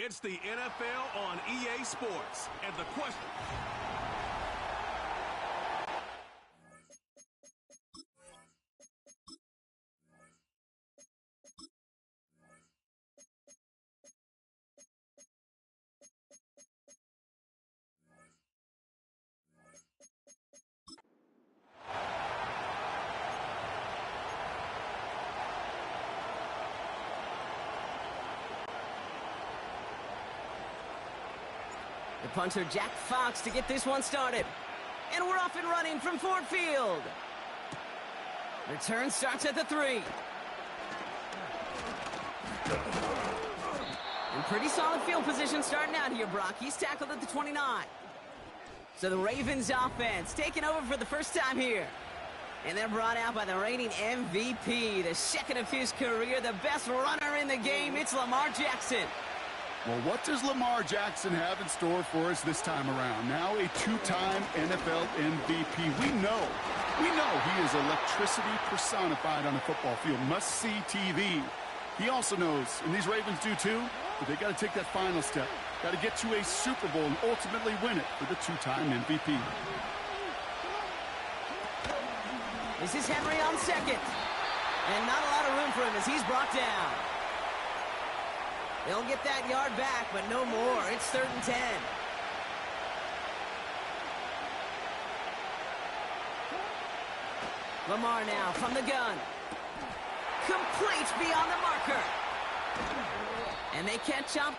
It's the NFL on EA Sports, and the question... The punter, Jack Fox, to get this one started. And we're off and running from Ford Field. Return starts at the 3. And pretty solid field position starting out here, Brock. He's tackled at the 29. So the Ravens offense taking over for the first time here. And they're brought out by the reigning MVP, the second of his career, the best runner in the game. It's Lamar Jackson. Well, what does Lamar Jackson have in store for us this time around? Now a two-time NFL MVP. We know he is electricity personified on a football field. Must-see TV. He also knows, and these Ravens do too, that they got to take that final step. Got to get to a Super Bowl and ultimately win it for the two-time MVP. This is Henry on second. And not a lot of room for him as he's brought down. They'll get that yard back, but no more. It's 3rd and 10. Lamar now from the gun. Complete beyond the marker. And they catch up.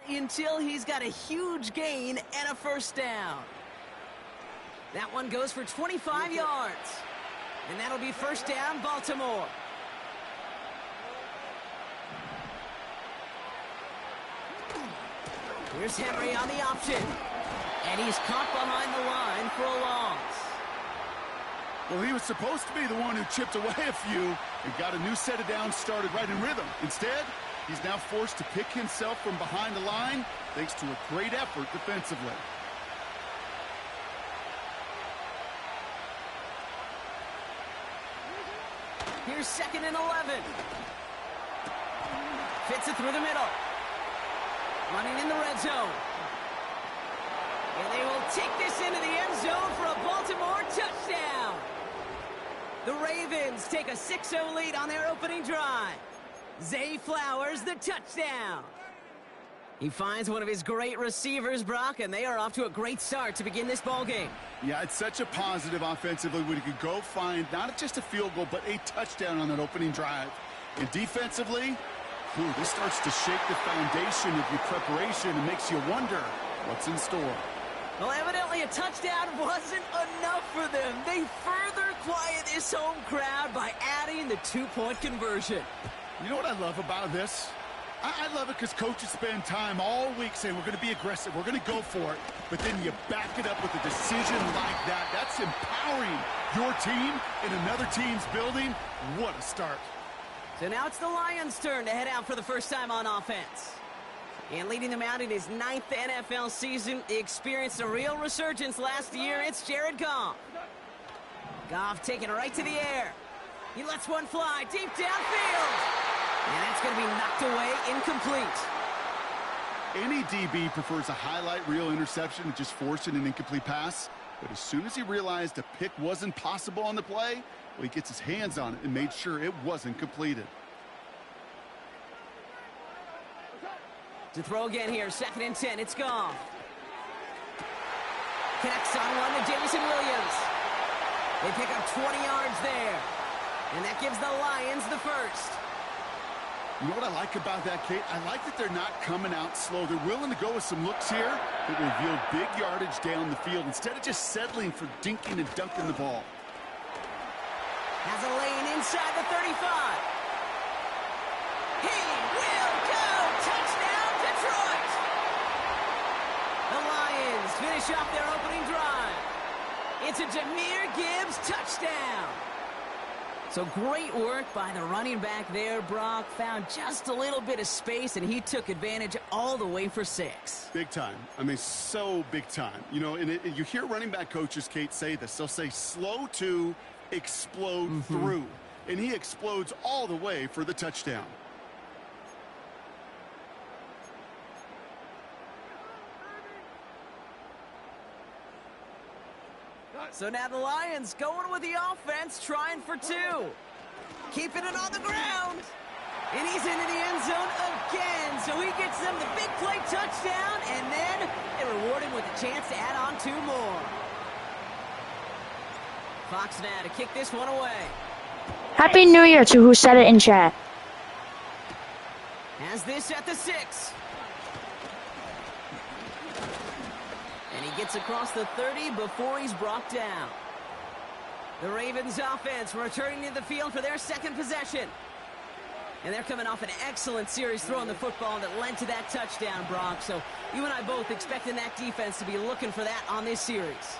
Until he's got a huge gain and a first down. That one goes for 25 yards. And that'll be first down, Baltimore. Here's Henry on the option. And he's caught behind the line for a loss. Well, he was supposed to be the one who chipped away a few and got a new set of downs started right in rhythm. Instead, he's now forced to pick himself from behind the line thanks to a great effort defensively. Here's 2nd and 11. Fits it through the middle. Running in the red zone. And they will take this into the end zone for a Baltimore touchdown. The Ravens take a 6-0 lead on their opening drive. Zay Flowers, the touchdown. He finds one of his great receivers, Brock, and they are off to a great start to begin this ballgame. Yeah, it's such a positive offensively when he could go find not just a field goal, but a touchdown on that opening drive. And defensively, this starts to shake the foundation of your preparation and makes you wonder what's in store. Well, evidently a touchdown wasn't enough for them. They further quiet this home crowd by adding the 2-point conversion. You know what I love about this? I love it because coaches spend time all week saying we're going to be aggressive, we're going to go for it, but then you back it up with a decision like that. That's empowering your team in another team's building. What a start. So now it's the Lions' turn to head out for the first time on offense. And leading them out in his 9th NFL season, he experienced a real resurgence last year. It's Jared Goff. Goff taking it right to the air. He lets one fly deep downfield. And that's going to be knocked away, incomplete. Any DB prefers a highlight reel interception to just forcing an incomplete pass. But as soon as he realized a pick wasn't possible on the play, well, he gets his hands on it and made sure it wasn't completed. To throw again here, 2nd and 10, it's Goff. Connects on one to Jameson Williams. They pick up 20 yards there. And that gives the Lions the first. You know what I like about that, Kate? I like that they're not coming out slow. They're willing to go with some looks here that reveal big yardage down the field instead of just settling for dinking and dunking the ball. Has a lane inside the 35. He will go! Touchdown, Detroit! The Lions finish off their opening drive. It's a Jahmyr Gibbs touchdown. So great work by the running back there, Brock. Found just a little bit of space, and he took advantage all the way for 6. Big time. I mean, so big time. You know, and you hear running back coaches, Kate, say this. They'll say slow to explode through. And he explodes all the way for the touchdown. So now the Lions going with the offense, trying for 2. Keeping it on the ground. And he's into the end zone again. So he gets them the big play touchdown, and then they reward him with a chance to add on 2 more. Fox now to kick this one away. Happy New Year to who said it in chat. Has this at the 6. And he gets across the 30 before he's brought down. The Ravens offense returning to the field for their 2nd possession. And they're coming off an excellent series throwing the football that led to that touchdown, Brock. So you and I both expecting that defense to be looking for that on this series.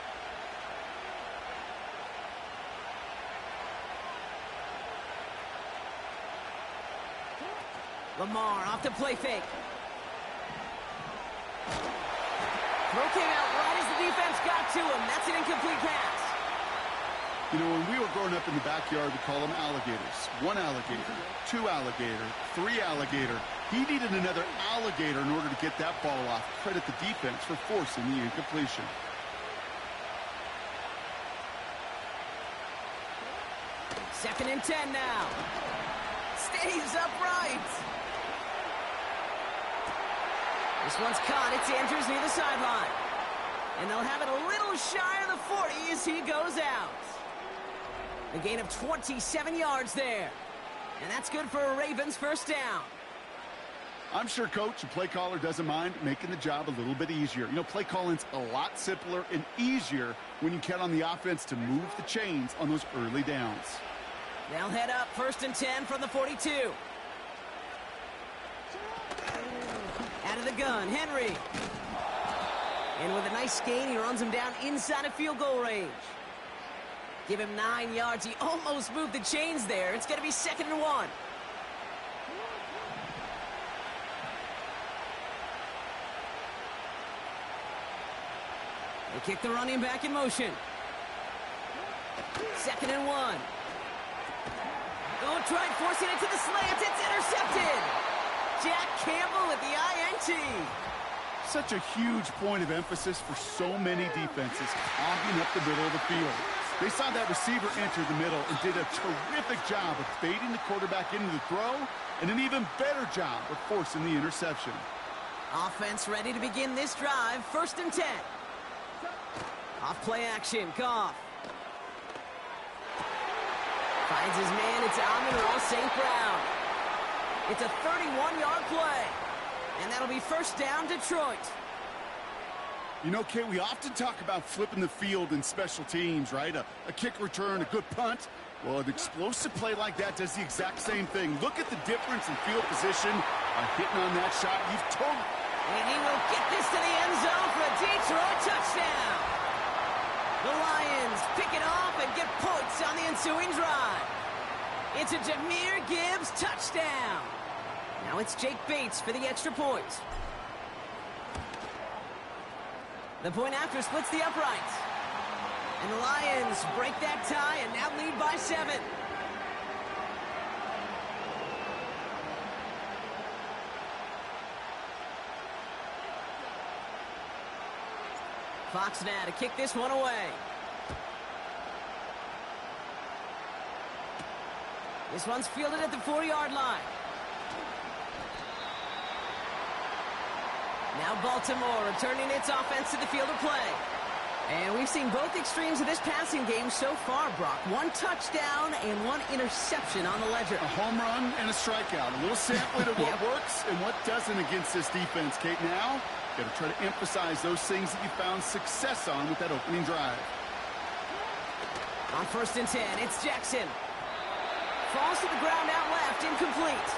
Lamar off the play fake. Throw came out right as the defense got to him. That's an incomplete pass. You know, when we were growing up in the backyard, we call them alligators. 1 alligator, 2 alligator, 3 alligator. He needed another alligator in order to get that ball off. Credit the defense for forcing the incompletion. Second and 10 now. Stays upright. This one's caught. It's Andrews near the sideline. And they'll have it a little shy of the 40 as he goes out. A gain of 27 yards there. And that's good for a Ravens first down. I'm sure coach and play caller doesn't mind making the job a little bit easier. You know, play calling's a lot simpler and easier when you count on the offense to move the chains on those early downs. They'll head up 1st and 10 from the 42. Out of the gun, Henry. And with a nice gain, he runs him down inside of field goal range. Give him 9 yards. He almost moved the chains there. It's going to be 2nd and 1. They kick the running back in motion. 2nd and 1. Go try forcing it to the slant. It's intercepted. Jack Campbell at the INT. Such a huge point of emphasis for so many defenses clogging up the middle of the field. They saw that receiver enter the middle and did a terrific job of baiting the quarterback into the throw, and an even better job of forcing the interception. Offense ready to begin this drive. 1st and 10. Off play action. Goff. Finds his man. It's Amon-Ra St. Brown. It's a 31-yard play. And that'll be first down, Detroit. You know, Kate, we often talk about flipping the field in special teams, right? A kick return, a good punt. Well, an explosive play like that does the exact same thing. Look at the difference in field position by hitting on that shot. You've totally... And he will get this to the end zone for a Detroit touchdown. The Lions pick it off and get points on the ensuing drive. It's a Jahmyr Gibbs touchdown. Now it's Jake Bates for the extra point. The point after splits the uprights. And the Lions break that tie and now lead by 7. Fox now to kick this one away. This one's fielded at the 4-yard line. Now Baltimore returning its offense to the field of play. And we've seen both extremes of this passing game so far, Brock. 1 touchdown and 1 interception on the ledger. A home run and a strikeout. A little sampling of what works and what doesn't against this defense, Kate. Now, got to try to emphasize those things that you found success on with that opening drive. On 1st and 10, it's Jackson. Falls to the ground out left, incomplete.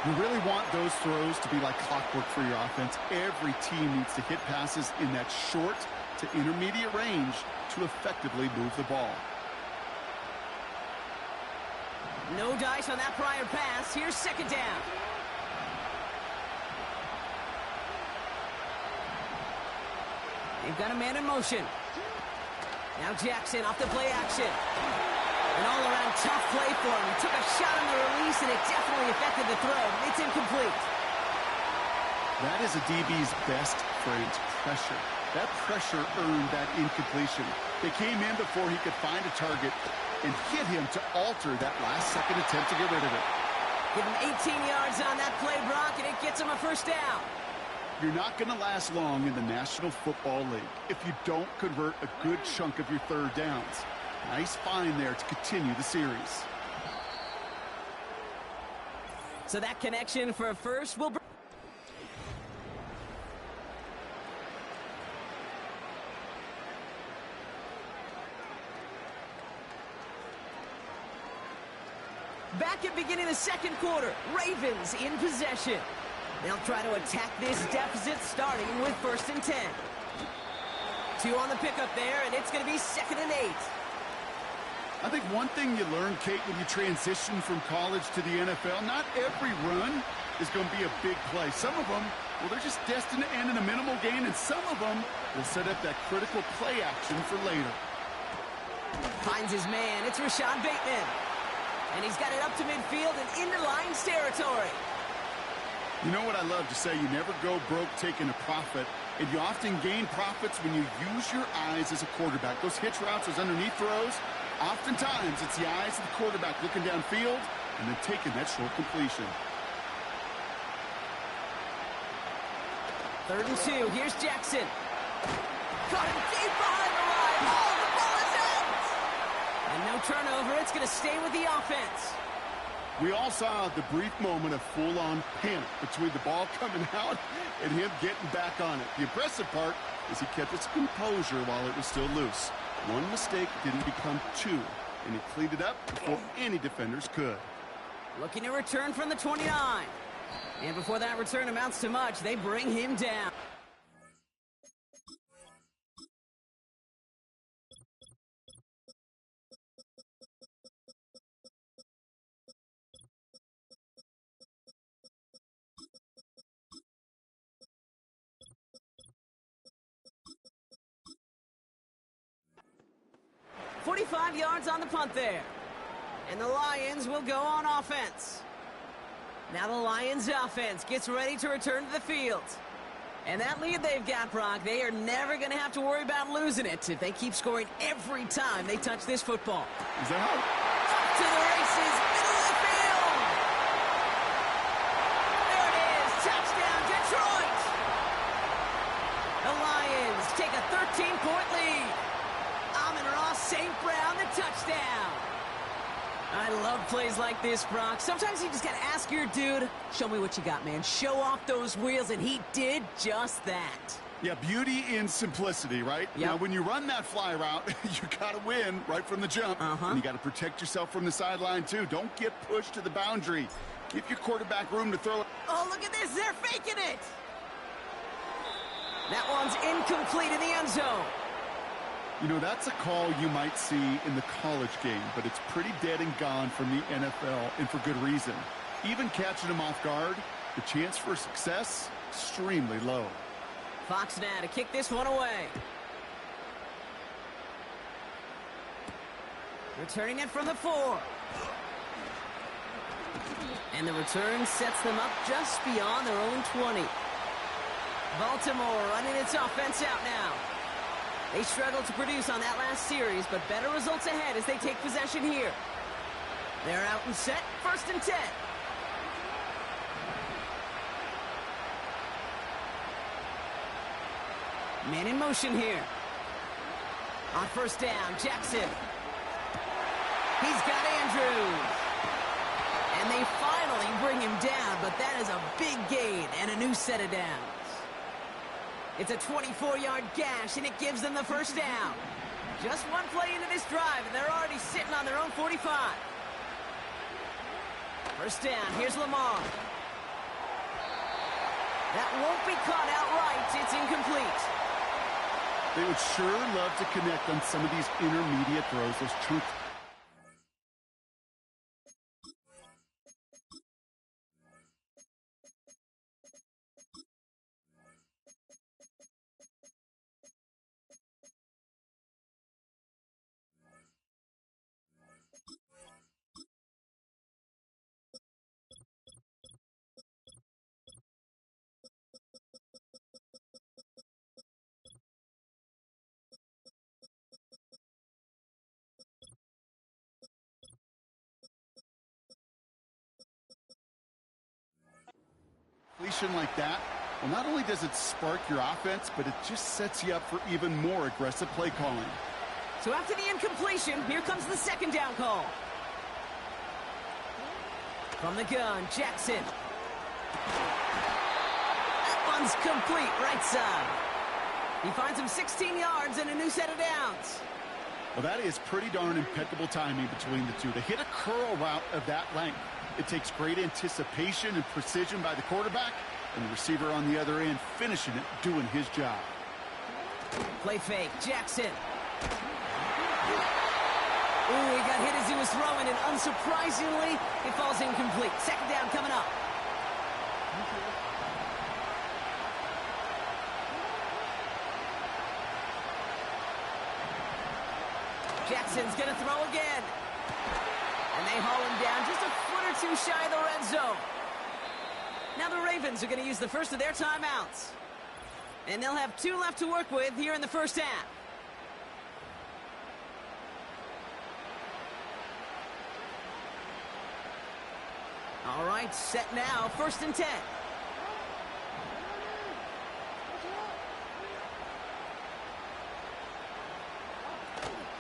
You really want those throws to be like clockwork for your offense. Every team needs to hit passes in that short to intermediate range to effectively move the ball. No dice on that prior pass. Here's 2nd down. They've got a man in motion. Now Jackson off the play action. An all-around tough play for him. He took a shot on the release, and it definitely affected the throw. It's incomplete. That is a DB's best friend, pressure. That pressure earned that incompletion. They came in before he could find a target and hit him to alter that last-second attempt to get rid of it. Give him 18 yards on that play, Brock, and it gets him a 1st down. You're not going to last long in the National Football League if you don't convert a good chunk of your 3rd downs. Nice find there to continue the series. So that connection for a first will... Back at beginning of the 2nd quarter, Ravens in possession. They'll try to attack this deficit starting with 1st and 10. 2 on the pickup there, and it's going to be 2nd and 8. I think one thing you learn, Kate, when you transition from college to the NFL, not every run is going to be a big play. Some of them, well, they're just destined to end in a minimal gain, and some of them will set up that critical play action for later. Finds his man. It's Rashad Bateman. And he's got it up to midfield and into Lions territory. You know what I love to say? You never go broke taking a profit, and you often gain profits when you use your eyes as a quarterback. Those hitch routes, those underneath throws, oftentimes it's the eyes of the quarterback looking downfield and then taking that short completion. 3rd and 2. Here's Jackson. Caught him deep behind the line. Oh, the ball is out! And no turnover. It's going to stay with the offense. We all saw the brief moment of full-on panic between the ball coming out and him getting back on it. The impressive part is he kept his composure while it was still loose. One mistake didn't become 2, and he cleaned it up before any defenders could. Looking to return from the 29. And before that return amounts to much, they bring him down. .45 yards on the punt there. And the Lions will go on offense. Now the Lions offense gets ready to return to the field. And that lead they've got, Brock, they are never going to have to worry about losing it if they keep scoring every time they touch this football. Is that how? Off to the races, middle of the field. There it is, touchdown Detroit. The Lions take a 13-point lead. Amon-Ra St. Brown, the touchdown. I love plays like this, Brock. Sometimes you just got to ask your dude, show me what you got, man. Show off those wheels, and he did just that. Yeah, beauty in simplicity, right? Yep. Now, when you run that fly route, you got to win right from the jump. And you got to protect yourself from the sideline, too. Don't get pushed to the boundary. Give your quarterback room to throw it. Oh, look at this. They're faking it. That one's incomplete in the end zone. You know, that's a call you might see in the college game, but it's pretty dead and gone from the NFL, and for good reason. Even catching them off guard, the chance for success, extremely low. Fox now to kick this one away. Returning it from the 4. And the return sets them up just beyond their own 20. Baltimore running its offense out now. They struggled to produce on that last series, but better results ahead as they take possession here. They're out and set, 1st and 10. Man in motion here. On 1st down, Jackson. He's got Andrews. And they finally bring him down, but that is a big gain and a new set of downs. It's a 24-yard gash, and it gives them the 1st down. Just one play into this drive, and they're already sitting on their own 45. 1st down, here's Lamar. That won't be caught outright. It's incomplete. They would sure love to connect on some of these intermediate throws, those chunk. Completion like that, well, not only does it spark your offense, but it just sets you up for even more aggressive play calling. So after the incompletion, here comes the 2nd down call. From the gun, Jackson. That one's complete, right side. He finds him 16 yards and a new set of downs. Well, that is pretty darn impeccable timing between the two. To hit a curl route of that length, it takes great anticipation and precision by the quarterback, and the receiver on the other end finishing it, doing his job. Play fake, Jackson. Ooh, he got hit as he was throwing, and unsurprisingly, it falls incomplete. 2nd down coming up. Jackson's going to throw again. And they haul him down just a foot or 2 shy of the red zone. Now the Ravens are going to use the first of their timeouts. And they'll have 2 left to work with here in the 1st half. All right, set now, 1st and 10.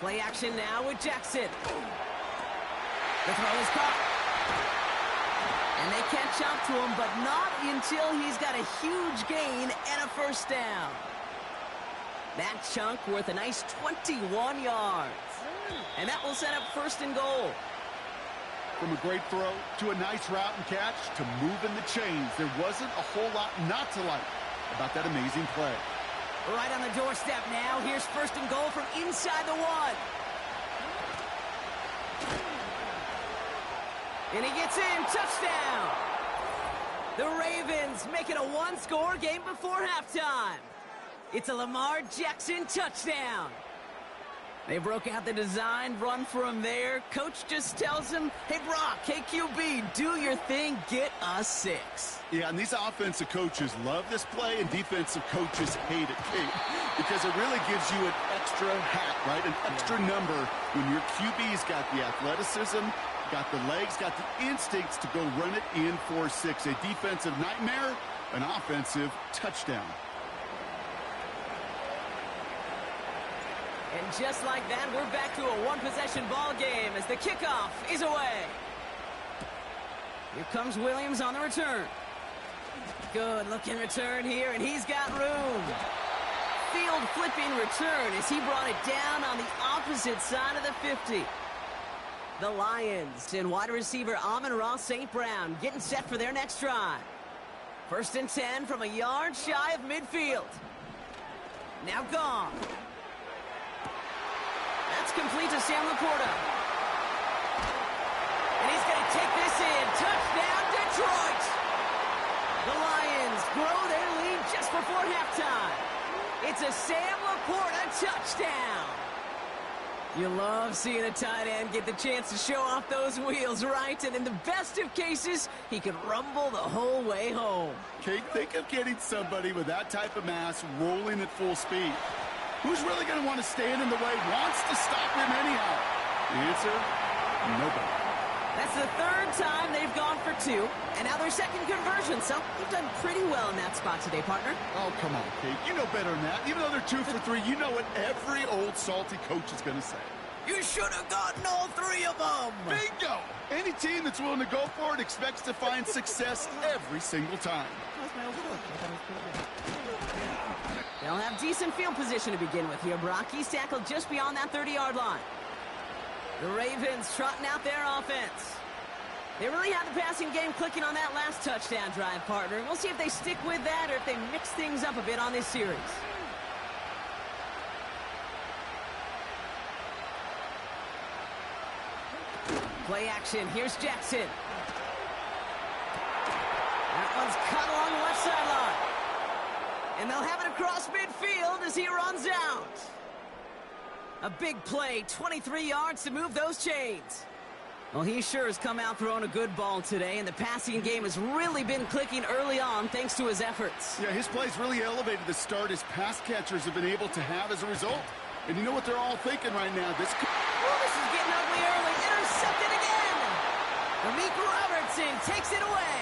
Play action now with Jackson. The throw is caught. And they catch up to him, but not until he's got a huge gain and a 1st down. That chunk worth a nice 21 yards. And that will set up 1st and goal. From a great throw to a nice route and catch to moving the chains, there wasn't a whole lot not to like about that amazing play. Right on the doorstep now. Here's 1st and goal from inside the 1. And he gets in. Touchdown. The Ravens make it a 1-score game before halftime. It's a Lamar Jackson touchdown. They broke out the design, run for him there. Coach just tells him, hey, Brock, hey, QB, do your thing, get us 6. Yeah, and these offensive coaches love this play, and defensive coaches hate it, Kate, because it really gives you an extra hat, right? An extra number when your QB's got the athleticism, got the legs, got the instincts to go run it in for 6. A defensive nightmare, an offensive touchdown. And just like that, we're back to a 1-possession ball game as the kickoff is away. Here comes Williams on the return. Good looking return here, and he's got room. field flipping return as he brought it down on the opposite side of the 50. The Lions and wide receiver Amon-Ra St. Brown getting set for their next drive. 1st and 10 from a yard shy of midfield. Now gone. That's complete to Sam Laporta. And he's going to take this in. Touchdown, Detroit! The Lions grow their lead just before halftime. It's a Sam Laporta touchdown. You love seeing a tight end get the chance to show off those wheels, right? And in the best of cases, he can rumble the whole way home. Kate, think of getting somebody with that type of mass rolling at full speed. Who's really going to want to stand in the way, wants to stop him anyhow? The answer, nobody. That's the 3rd time they've gone for 2, and now their 2nd conversion, so they've done pretty well in that spot today, partner. Oh, come on, Kate. You know better than that. Even though they're 2 for 3, you know what every old salty coach is going to say. You should have gotten all 3 of them. Bingo! Any team that's willing to go for it expects to find success every single time. They'll have decent field position to begin with here, Brock. He's tackled just beyond that 30-yard line. The Ravens trotting out their offense. They really had the passing game clicking on that last touchdown drive, partner. We'll see if they stick with that or if they mix things up a bit on this series. Play action. Here's Jackson. That one's cut along the left sideline. And they'll have it across midfield as he runs out. A big play, 23 yards to move those chains. Well, he sure has come out throwing a good ball today, and the passing game has really been clicking early on thanks to his efforts. Yeah, his plays really elevated the start his pass catchers have been able to have as a result. And you know what they're all thinking right now? This is getting ugly early. Intercepted again. Amik Robertson takes it away.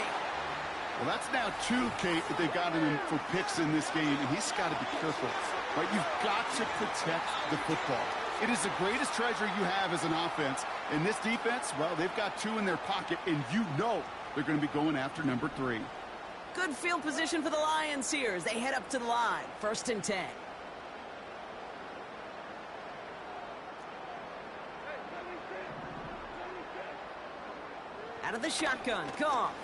Well, that's now 2, Kate, that they've gotten him for picks in this game, and he's got to be careful. Right? You've got to protect the football. It is the greatest treasure you have as an offense. And this defense, well, they've got 2 in their pocket, and you know they're going to be going after number 3. Good field position for the Lions here as they head up to the line. 1st and 10. Out of the shotgun, Goff.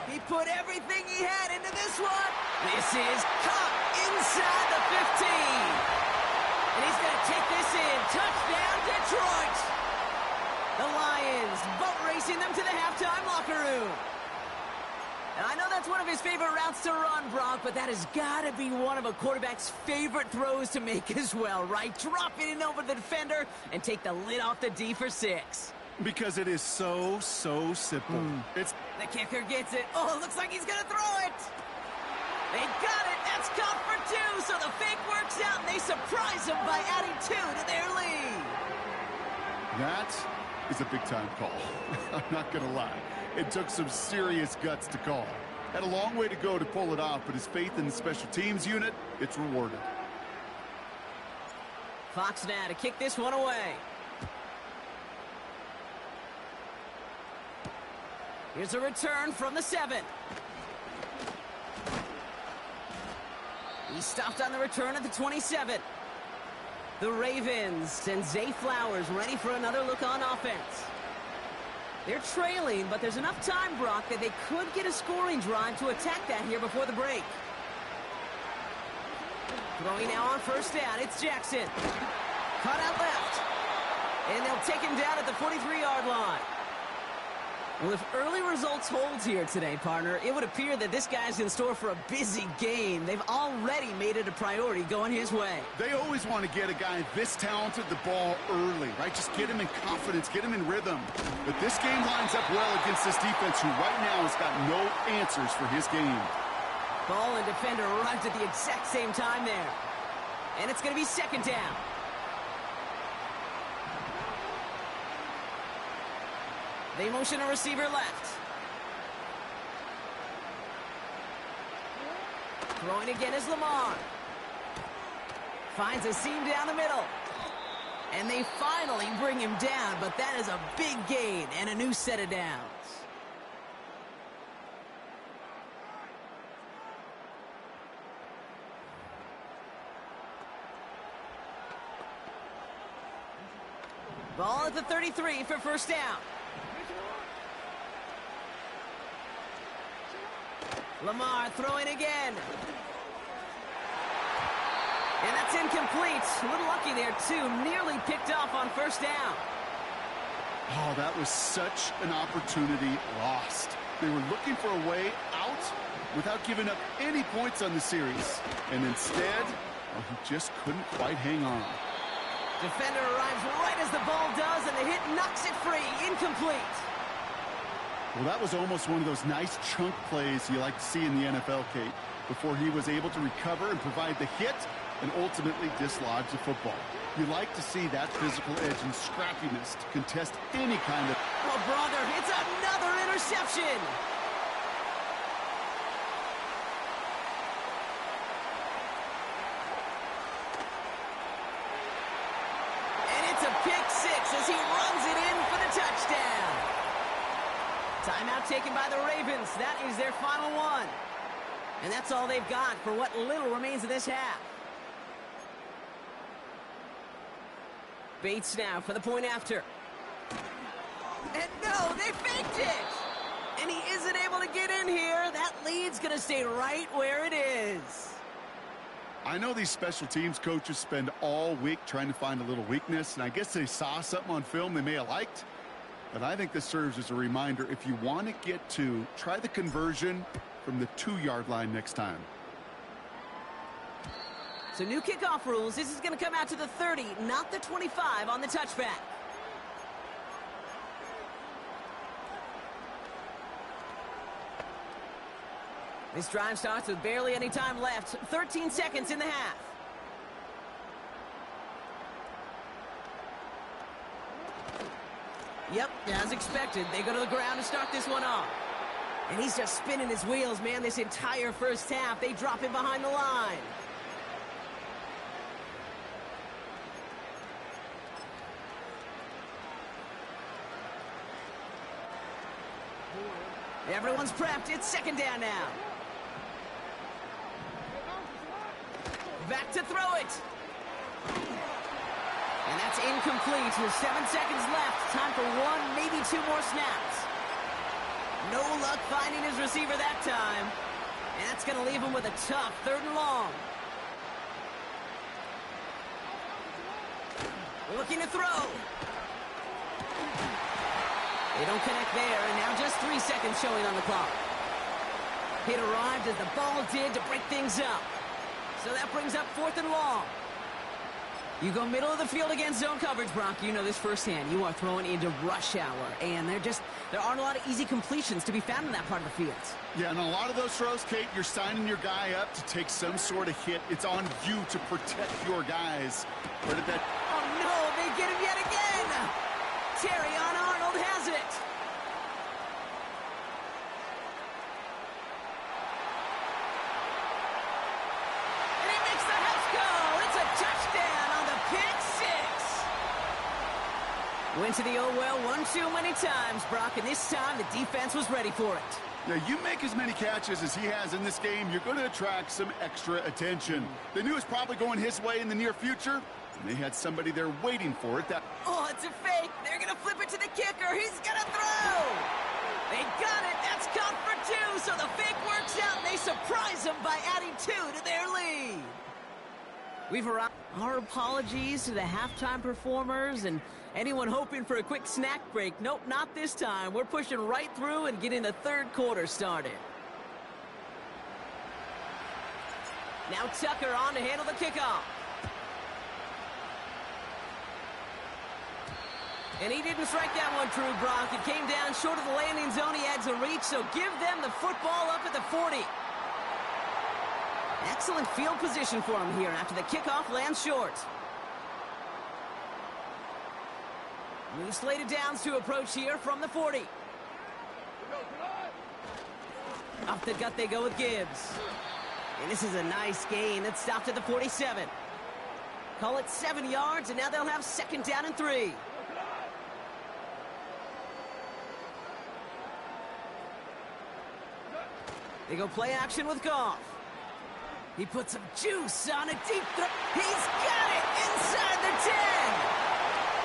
He put everything he had into this one. This is caught inside the 15. And he's going to take this in. Touchdown, Detroit. The Lions boat racing them to the halftime locker room. And I know that's one of his favorite routes to run, Brock, but that has got to be one of a quarterback's favorite throws to make as well, right? Drop it in over the defender and take the lid off the D for 6. Because it is so simple. It's the kicker gets it. Oh, it looks like he's going to throw it. They got it. That's caught for 2. So the fake works out, and they surprise him by adding 2 to their lead. That is a big-time call. I'm not going to lie. It took some serious guts to call. Had a long way to go to pull it off, but his faith in the special teams unit, it's rewarded. Fox now to kick this one away. Here's a return from the 7. He stopped on the return at the 27. The Ravens send Zay Flowers ready for another look on offense. They're trailing, but there's enough time, Brock, that they could get a scoring drive to attack that here before the break. Throwing now on 1st down, it's Jackson. Cut out left. And they'll take him down at the 43-yard line. Well, if early results hold here today, partner, it would appear that this guy's in store for a busy game. They've already made it a priority going his way. They always want to get a guy this talented the ball early, right? Just get him in confidence, get him in rhythm. But this game lines up well against this defense, who right now has got no answers for his game. Ball and defender arrived at the exact same time there. And it's going to be 2nd down. They motion a receiver left. Throwing again is Lamar. Finds a seam down the middle. And they finally bring him down, but that is a big gain and a new set of downs. Ball at the 33 for first down. Lamar throwing again. And that's incomplete. A little lucky there, too. Nearly picked off on first down. Oh, that was such an opportunity lost. They were looking for a way out without giving up any points on the series. And instead, well, he just couldn't quite hang on. Defender arrives right as the ball does, and the hit knocks it free. Incomplete. Well, that was almost one of those nice chunk plays you like to see in the NFL, Kate, before he was able to recover and provide the hit and ultimately dislodge the football. You like to see that physical edge and scrappiness to contest any kind of... Oh, brother, it's another interception. And it's a pick six as he runs it in for the touchdown. Timeout taken by the Ravens. That is their final one. And that's all they've got for what little remains of this half. Bates now for the point after. And no, they faked it! And he isn't able to get in here. That lead's going to stay right where it is. I know these special teams coaches spend all week trying to find a little weakness, and I guess they saw something on film they may have liked. But I think this serves as a reminder, if you want to get to, try the conversion from the 2-yard line next time. So new kickoff rules. This is going to come out to the 30, not the 25 on the touchback. This drive starts with barely any time left. 13 seconds in the half. Yep, as expected. They go to the ground to start this one off. And he's just spinning his wheels, man, this entire first half. They drop him behind the line. Everyone's prepped. It's second down now. Back to throw it. And that's incomplete with 7 seconds left. Time for one, maybe two more snaps. No luck finding his receiver that time. And that's going to leave him with a tough 3rd and long. Looking to throw. They don't connect there, and now just 3 seconds showing on the clock. Hit arrived as the ball did to break things up. So that brings up 4th and long. You go middle of the field against zone coverage, Brock. You know this firsthand. You are throwing into rush hour, and there aren't a lot of easy completions to be found in that part of the field. Yeah, and a lot of those throws, Kate, you're signing your guy up to take some sort of hit. It's on you to protect your guys. Where did that... Oh, no, they get him yet again. Terry on Arnold has it. And he makes the house go. It's a touchdown on the pick six. Went to the old well one too many times, Brock, and this time the defense was ready for it. Yeah, you make as many catches as he has in this game, you're going to attract some extra attention. They knew it was probably going his way in the near future, and they had somebody there waiting for it. Oh, it's a fake. They're going to flip it to the kicker. He's going to throw. They got it. That's caught for 2, so the fake works out, and they surprise them by adding 2 to their lead. We've arrived. Our apologies to the halftime performers and anyone hoping for a quick snack break. Nope, not this time. We're pushing right through and getting the 3rd quarter started. Now Tucker on to handle the kickoff. And he didn't strike that one true, Brock. It came down short of the landing zone. He had to reach, so give them the football up at the 40. Excellent field position for him here after the kickoff lands short. New slated downs to approach here from the 40. Off the gut they go with Gibbs. And this is a nice gain. It stopped at the 47. Call it 7 yards, and now they'll have 2nd down and 3. They go play action with Goff. He puts some juice on a deep throw. He's got it inside the 10.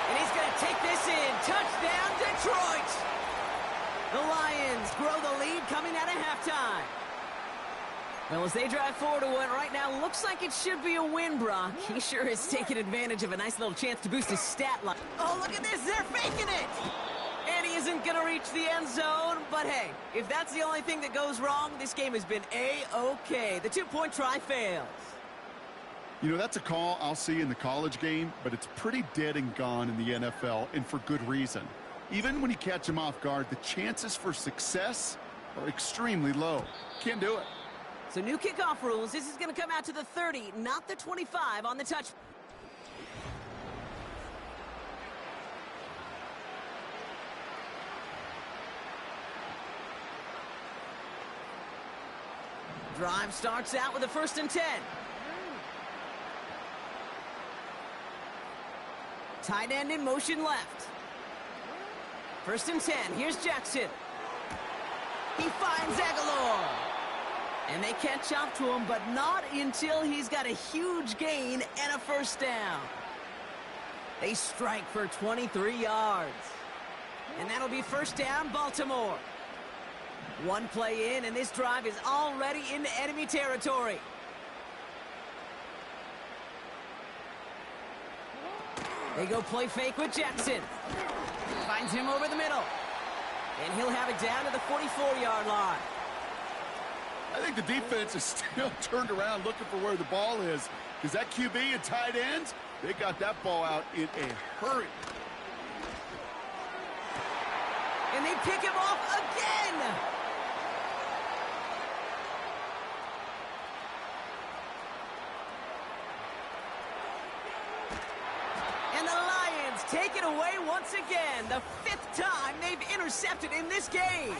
And he's going to take this in. Touchdown, Detroit! The Lions grow the lead coming out of halftime. Well, as they drive forward to what right now looks like it should be a win, Brock. He sure is taking advantage of a nice little chance to boost his stat line. Oh, look at this. They're faking it. And he isn't going to reach the end zone. But, hey, if that's the only thing that goes wrong, this game has been A-OK. The two-point try fails. You know, that's a call I'll see in the college game, but it's pretty dead and gone in the NFL, and for good reason. Even when you catch him off guard, the chances for success are extremely low. Can't do it. So new kickoff rules. This is going to come out to the 30, not the 25 on the touch. Drive starts out with a 1st and 10. Tight end in motion left. 1st and 10. Here's Jackson. He finds Aguilar. And they catch up to him, but not until he's got a huge gain and a 1st down. They strike for 23 yards. And that'll be 1st down, Baltimore. One play in, and this drive is already into enemy territory. They go play fake with Jackson. Finds him over the middle. And he'll have it down to the 44-yard line. I think the defense is still turned around looking for where the ball is. Because that QB and tight ends, they got that ball out in a hurry. And they pick him off again. And the Lions take it away once again. The 5th time they've intercepted in this game.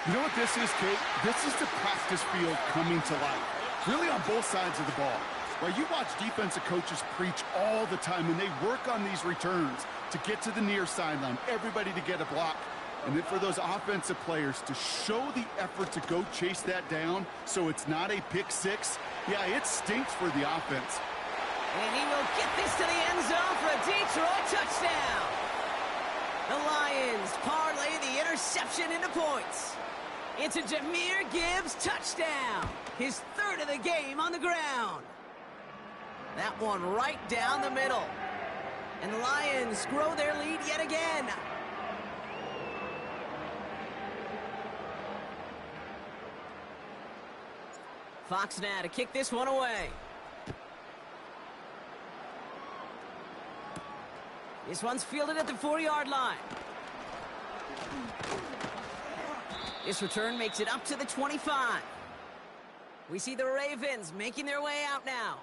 You know what this is, Kate? This is the practice field coming to life. Really on both sides of the ball. Well, you watch defensive coaches preach all the time when they work on these returns to get to the near sideline, everybody to get a block. And then for those offensive players to show the effort to go chase that down so it's not a pick six, yeah, it stinks for the offense. And he will get this to the end zone for a Detroit touchdown. The Lions parlay the interception into points. It's a Jahmyr Gibbs touchdown. His 3rd of the game on the ground. That one right down the middle. And the Lions grow their lead yet again. Fox now to kick this one away. This one's fielded at the 4-yard line. This return makes it up to the 25. We see the Ravens making their way out now.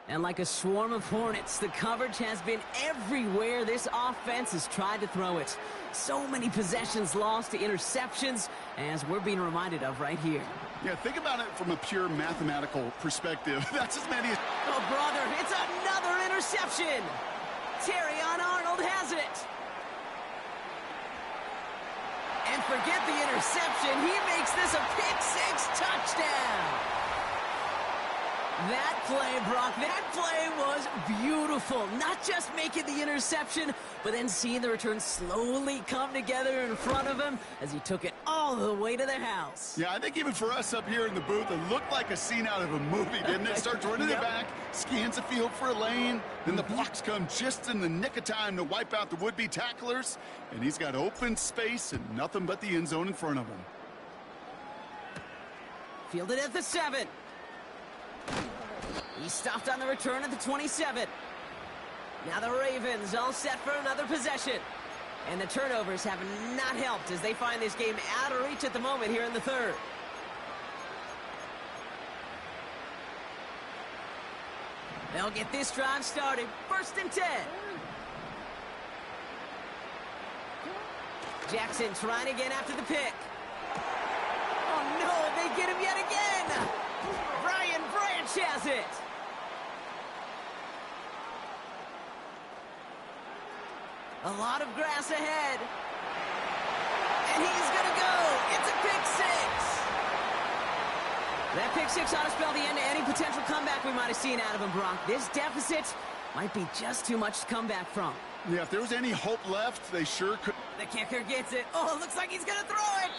And like a swarm of hornets, the coverage has been everywhere this offense has tried to throw it. So many possessions lost to interceptions, as we're being reminded of right here. Yeah, think about it from a pure mathematical perspective. That's as many as... Oh, brother, it's another interception. Terrion Arnold has it. And forget the interception. He makes this a pick-6 touchdown. That play, Brock, that play was beautiful. Not just making the interception, but then seeing the return slowly come together in front of him as he took it all the way to the house. Yeah, I think even for us up here in the booth, it looked like a scene out of a movie, didn't it? Starts running it back, scans the field for a lane, then the blocks come just in the nick of time to wipe out the would-be tacklers, and he's got open space and nothing but the end zone in front of him. Fielded at the 7. He stopped on the return at the 27. Now the Ravens all set for another possession. And the turnovers have not helped as they find this game out of reach at the moment here in the 3rd. They'll get this drive started. 1st and 10. Jackson trying again after the pick. Oh no, they get him yet again. Brian Branch has it. A lot of grass ahead. And he's going to go. It's a pick-6. That pick-6 ought to spell the end to any potential comeback we might have seen out of him, Brock. This deficit, Might be just too much to come back from. Yeah, if there was any hope left, they sure could. The kicker gets it. Oh, it looks like he's going to throw it.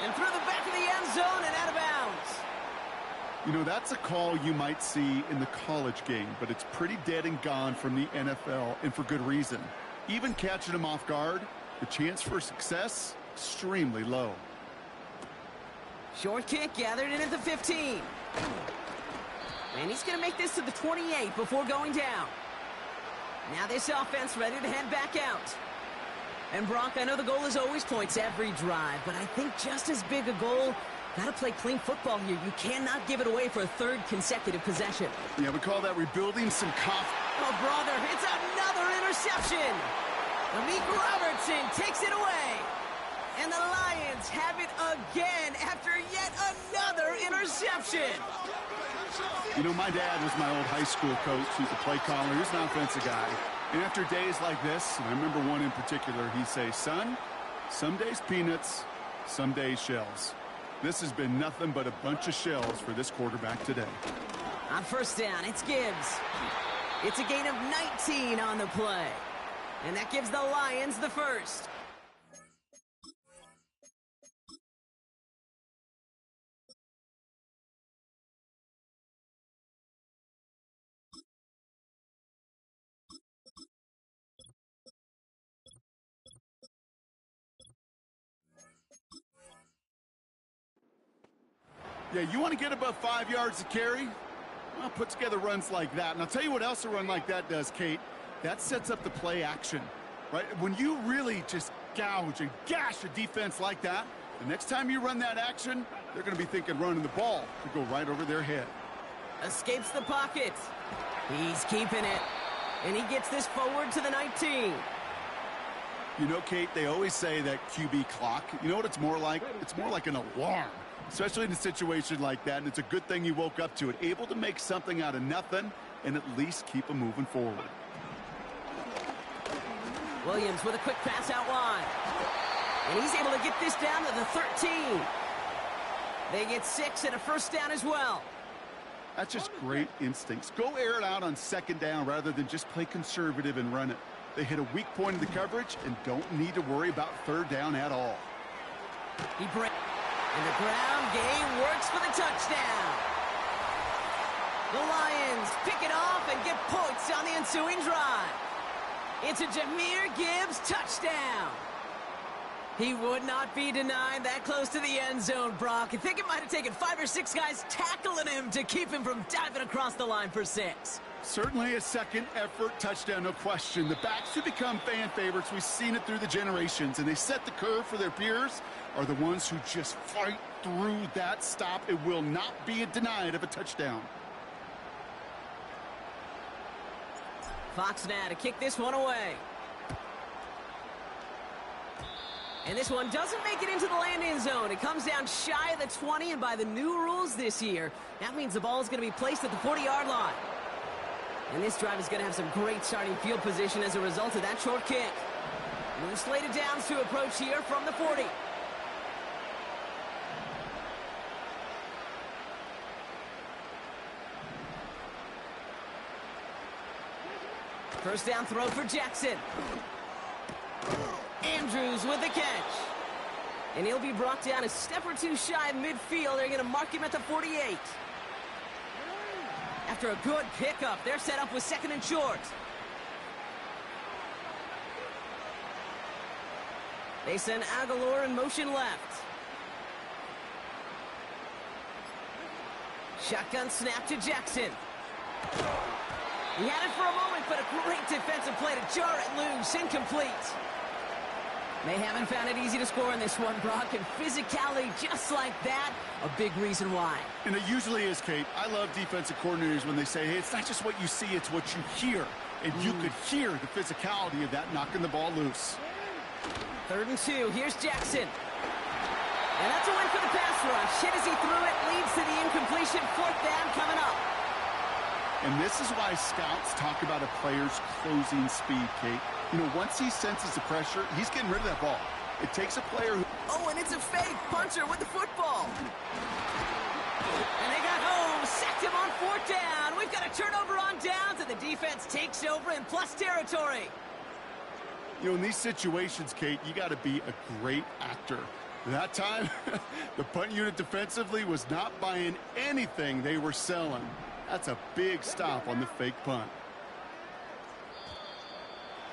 And through the back of the end zone and out of bounds. You know, that's a call you might see in the college game, but it's pretty dead and gone from the NFL, and for good reason. Even catching him off guard, the chance for success, extremely low. Short kick gathered in at the 15. And he's going to make this to the 28 before going down. Now this offense ready to head back out. And Brock, I know the goal is always points every drive, but I think just as big a goal, got to play clean football here. You cannot give it away for a third consecutive possession. Yeah, we call that rebuilding some confidence. Oh, brother, it's another interception. Amik Robertson takes it away. And the Lions have it again after yet another interception. You know, my dad was my old high school coach. He's a play caller. He's an offensive guy. And after days like this, and I remember one in particular, he'd say, son, some days peanuts, some days shells. This has been nothing but a bunch of shells for this quarterback today. On first down, it's Gibbs. It's a gain of 19 on the play. And that gives the Lions the first. Yeah, you want to get above 5 yards to carry? Well, put together runs like that. And I'll tell you what else a run like that does, Kate. That sets up the play action, right? When you really just gouge and gash a defense like that, the next time you run that action, they're going to be thinking running the ball to go right over their head. Escapes the pocket. He's keeping it. And he gets this forward to the 19. You know, Kate, they always say that QB clock. You know what it's more like? It's more like an alarm, especially in a situation like that. And it's a good thing you woke up to it. Able to make something out of nothing and at least keep them moving forward. Williams with a quick pass out wide. And he's able to get this down to the 13. They get 6 and a first down as well. That's just great instincts. Go air it out on second down rather than just play conservative and run it. They hit a weak point in the coverage and don't need to worry about third down at all. He breaks. And the ground game works for the touchdown. The Lions pick it off and get points on the ensuing drive. It's a Jahmyr Gibbs touchdown. He would not be denied that close to the end zone, Brock. I think it might have taken 5 or 6 guys tackling him to keep him from diving across the line for 6. Certainly a second effort touchdown, no question. The backs who become fan favorites, we've seen it through the generations, and they set the curve for their peers, are the ones who just fight through that stop. It will not be denied of a touchdown. Fox now to kick this one away. And this one doesn't make it into the landing zone. It comes down shy of the 20, and by the new rules this year, that means the ball is going to be placed at the 40-yard line. And this drive is going to have some great starting field position as a result of that short kick. New slated downs to approach here from the 40. First down throw for Jackson. Andrews with the catch. And he'll be brought down a step or two shy of midfield. They're going to mark him at the 48. After a good pickup, they're set up with second and short. They send Aguilar in motion left. Shotgun snap to Jackson. He had it for a moment, but a great defensive play to jar it loose. Incomplete. They haven't found it easy to score in this one, Brock, and physicality just like that, a big reason why. And it usually is, Kate. I love defensive coordinators when they say, hey, it's not just what you see, it's what you hear. And you could hear the physicality of that knocking the ball loose. 3rd and 2. Here's Jackson. And that's a win for the pass rush. Hit as he threw it, leads to the incompletion. 4th down coming up. And this is why scouts talk about a player's closing speed, Kate. You know, once he senses the pressure, he's getting rid of that ball. It takes a player who... Oh, and it's a fake puncher with the football. And they got home. sacked him on 4th down. We've got a turnover on downs, and the defense takes over in plus territory. You know, in these situations, Kate, you got to be a great actor. That time, the punt unit defensively was not buying anything they were selling. That's a big stop on the fake punt.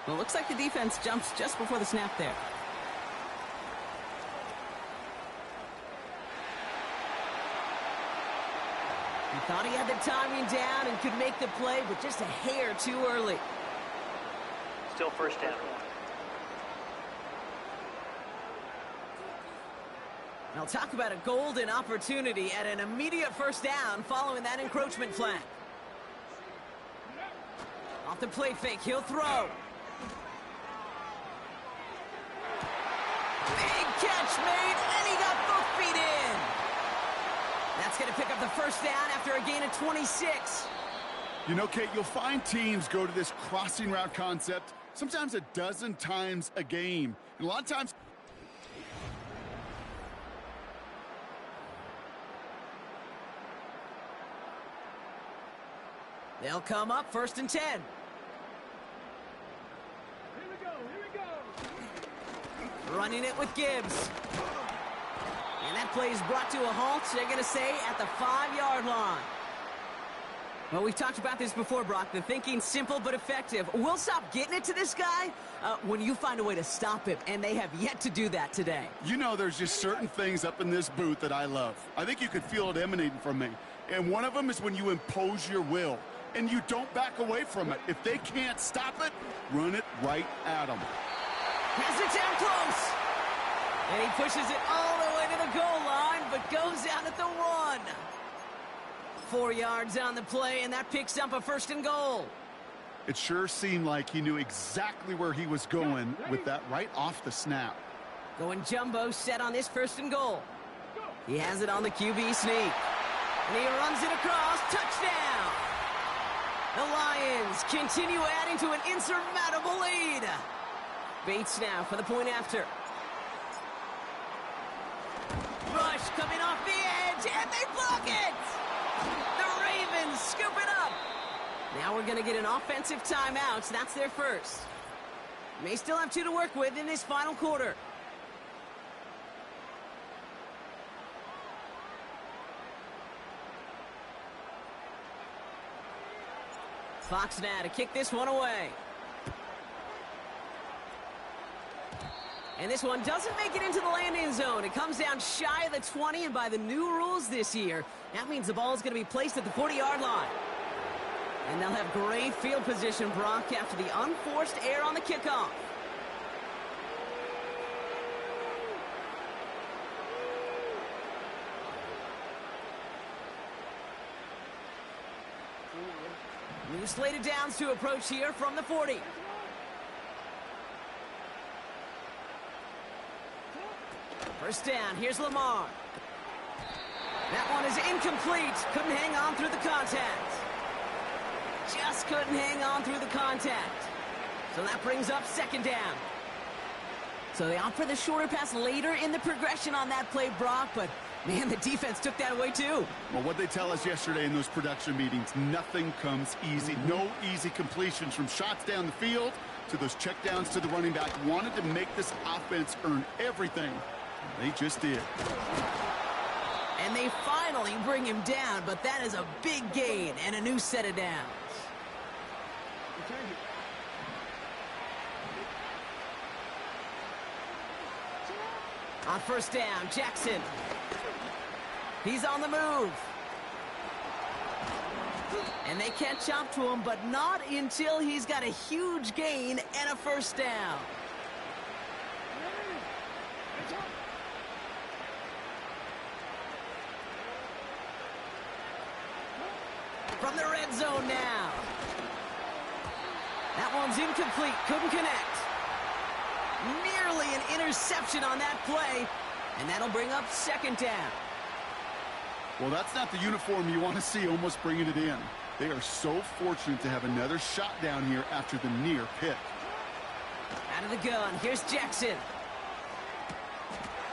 Well, it looks like the defense jumps just before the snap there. He thought he had the timing down and could make the play, but just a hair too early. Still first down. Now talk about a golden opportunity at an immediate first down following that encroachment flag. Off the play fake, he'll throw. Big catch made, and he got both feet in. That's going to pick up the first down after a gain of 26. You know, Kate, you'll find teams go to this crossing route concept sometimes a dozen times a game. And a lot of times... They'll come up 1st and 10. Here we go. Running it with Gibbs. And that play is brought to a halt, they're going to say, at the 5-yard line. Well, we've talked about this before, Brock. The thinking's simple but effective. We'll stop getting it to this guy when you find a way to stop him, and they have yet to do that today. You know, there's just certain things up in this booth that I love. I think you could feel it emanating from me. And one of them is when you impose your will, and you don't back away from it. If they can't stop it, run it right at them. Has it down close. And he pushes it all the way to the goal line, but goes out at the 1. 4 yards on the play, and that picks up a 1st and goal. It sure seemed like he knew exactly where he was going with that right off the snap. Going jumbo set on this 1st and goal. He has it on the QB sneak. And he runs it across. Touchdown! The Lions continue adding to an insurmountable lead. Bates now for the point after. Rush coming off the edge, and they block it! The Ravens scoop it up. Now we're going to get an offensive timeout, so that's their first. May still have 2 to work with in this final quarter. Fox now to kick this one away. And this one doesn't make it into the landing zone. It comes down shy of the 20, and by the new rules this year, that means the ball is going to be placed at the 40-yard line. And they'll have great field position, Brock, after the unforced error on the kickoff. New slated downs to approach here from the 40. First down, here's Lamar. That one is incomplete. Couldn't hang on through the contact. Just couldn't hang on through the contact. So that brings up 2nd down. So they opt for the shorter pass later in the progression on that play, Brock, but man, the defense took that away too. Well, what they tell us yesterday in those production meetings, nothing comes easy. No easy completions from shots down the field to those checkdowns to the running back. Wanted to make this offense earn everything. They just did. And they finally bring him down, but that is a big gain and a new set of downs. On first down, Jackson. He's on the move. And they catch up to him, but not until he's got a huge gain and a first down. From the red zone now. That one's incomplete. Couldn't connect. Nearly an interception on that play. And that'll bring up 2nd down. Well, that's not the uniform you want to see almost bringing it in. They are so fortunate to have another shot down here after the near pick. Out of the gun. Here's Jackson.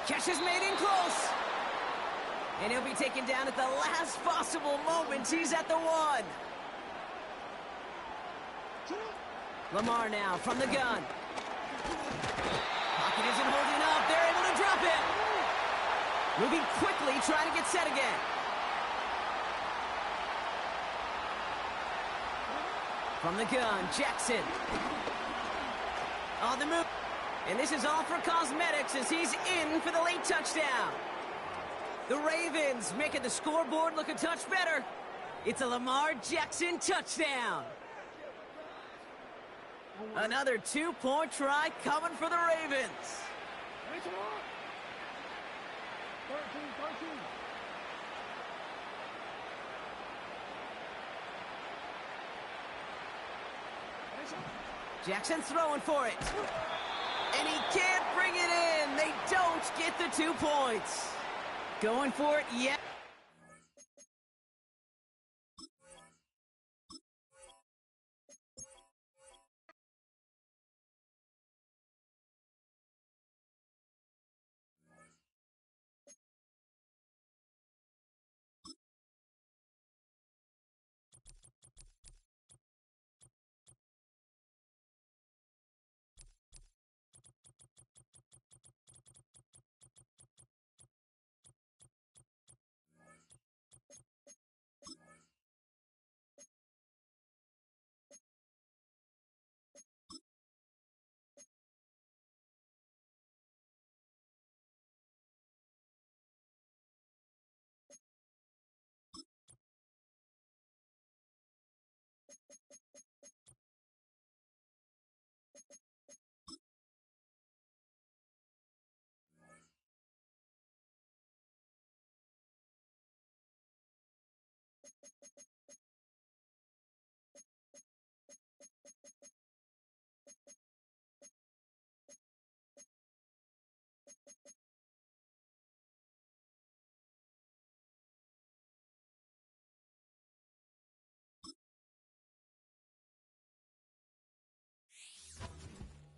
Catch is made in close. And he'll be taken down at the last possible moment. He's at the 1. Lamar now from the gun. Pocket isn't holding up. They're able to drop it. Moving quickly, trying to get set again. From the gun, Jackson. On the move. And this is all for cosmetics as he's in for the late touchdown. The Ravens making the scoreboard look a touch better. It's a Lamar Jackson touchdown. Another 2-point try coming for the Ravens. Jackson throwing for it. And he can't bring it in. They don't get the 2 points. Going for it yet.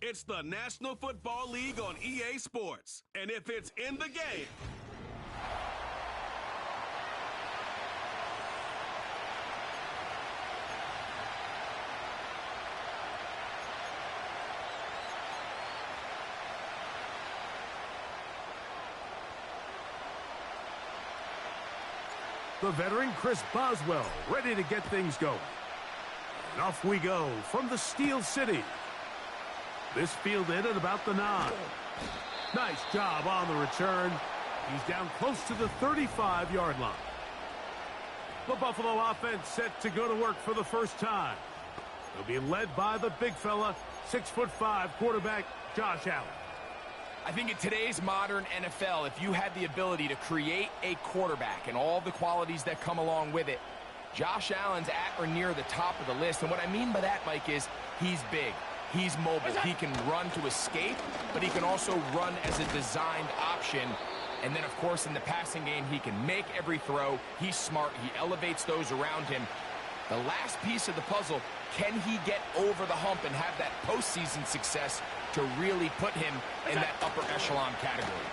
It's the National Football League on EA Sports. And if it's in the game, the veteran Chris Boswell ready to get things going. And off we go from the Steel City. This fielded at about the 9. Nice job on the return. He's down close to the 35-yard line. The Buffalo offense set to go to work for the first time. They'll be led by the big fella, 6'5" quarterback Josh Allen. I think in today's modern NFL, if you had the ability to create a quarterback and all the qualities that come along with it, Josh Allen's at or near the top of the list. And what I mean by that, Mike, is he's big. He's mobile. He can run to escape, but he can also run as a designed option. And then, of course, in the passing game, he can make every throw. He's smart. He elevates those around him. The last piece of the puzzle, can he get over the hump and have that postseason success to really put him in that upper echelon category?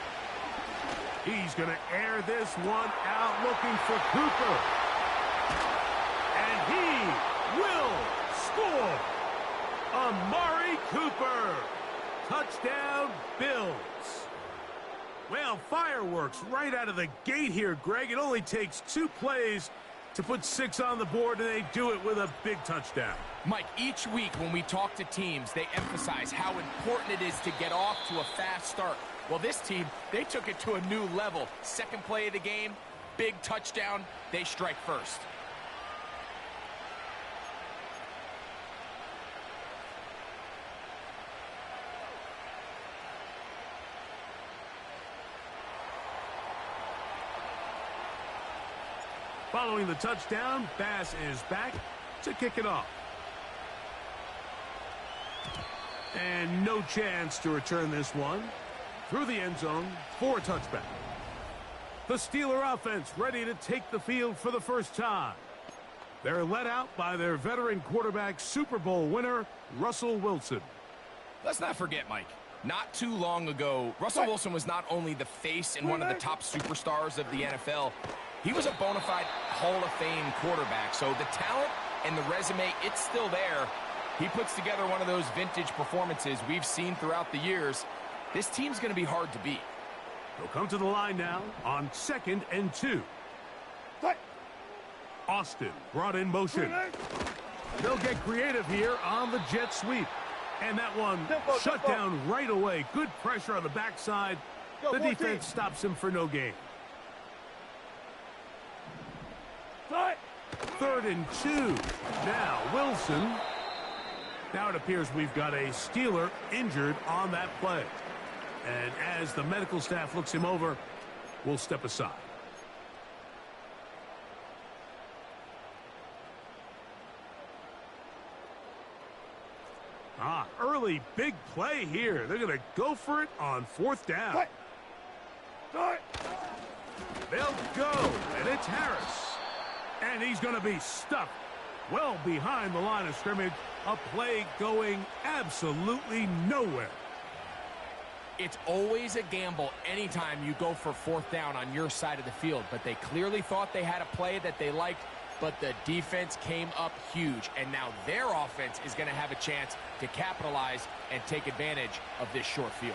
He's going to air this one out looking for Cooper. And he will score. Amari Cooper. Touchdown, Bills. Well, fireworks right out of the gate here, Greg. It only takes 2 plays to put 6 on the board, and they do it with a big touchdown. Mike, each week when we talk to teams, they emphasize how important it is to get off to a fast start. Well, this team, they took it to a new level. Second play of the game, big touchdown, they strike first. Following the touchdown, Bass is back to kick it off. And no chance to return this one through the end zone for a touchback. The Steeler offense ready to take the field for the first time. They're led out by their veteran quarterback, Super Bowl winner, Russell Wilson. Let's not forget, Mike, Not too long ago, Russell Wilson was not only the face and one of the top superstars of the NFL, he was a bona fide Hall of Fame quarterback. So the talent and the resume, it's still there. He puts together one of those vintage performances we've seen throughout the years. This team's going to be hard to beat. They'll come to the line now on 2nd and 2. Austin brought in motion. They'll get creative here on the jet sweep. And that one shut down right away. Good pressure on the backside. The defense stops him for no gain. 3rd and 2. Now Wilson. Now it appears we've got a Steeler injured on that play. And as the medical staff looks him over, we'll step aside. Early big play here. They're going to go for it on 4th down. They'll go, and it's Harris. And he's going to be stuffed well behind the line of scrimmage. A play going absolutely nowhere. It's always a gamble anytime you go for 4th down on your side of the field, but they clearly thought they had a play that they liked, but the defense came up huge, and now their offense is going to have a chance to capitalize and take advantage of this short field.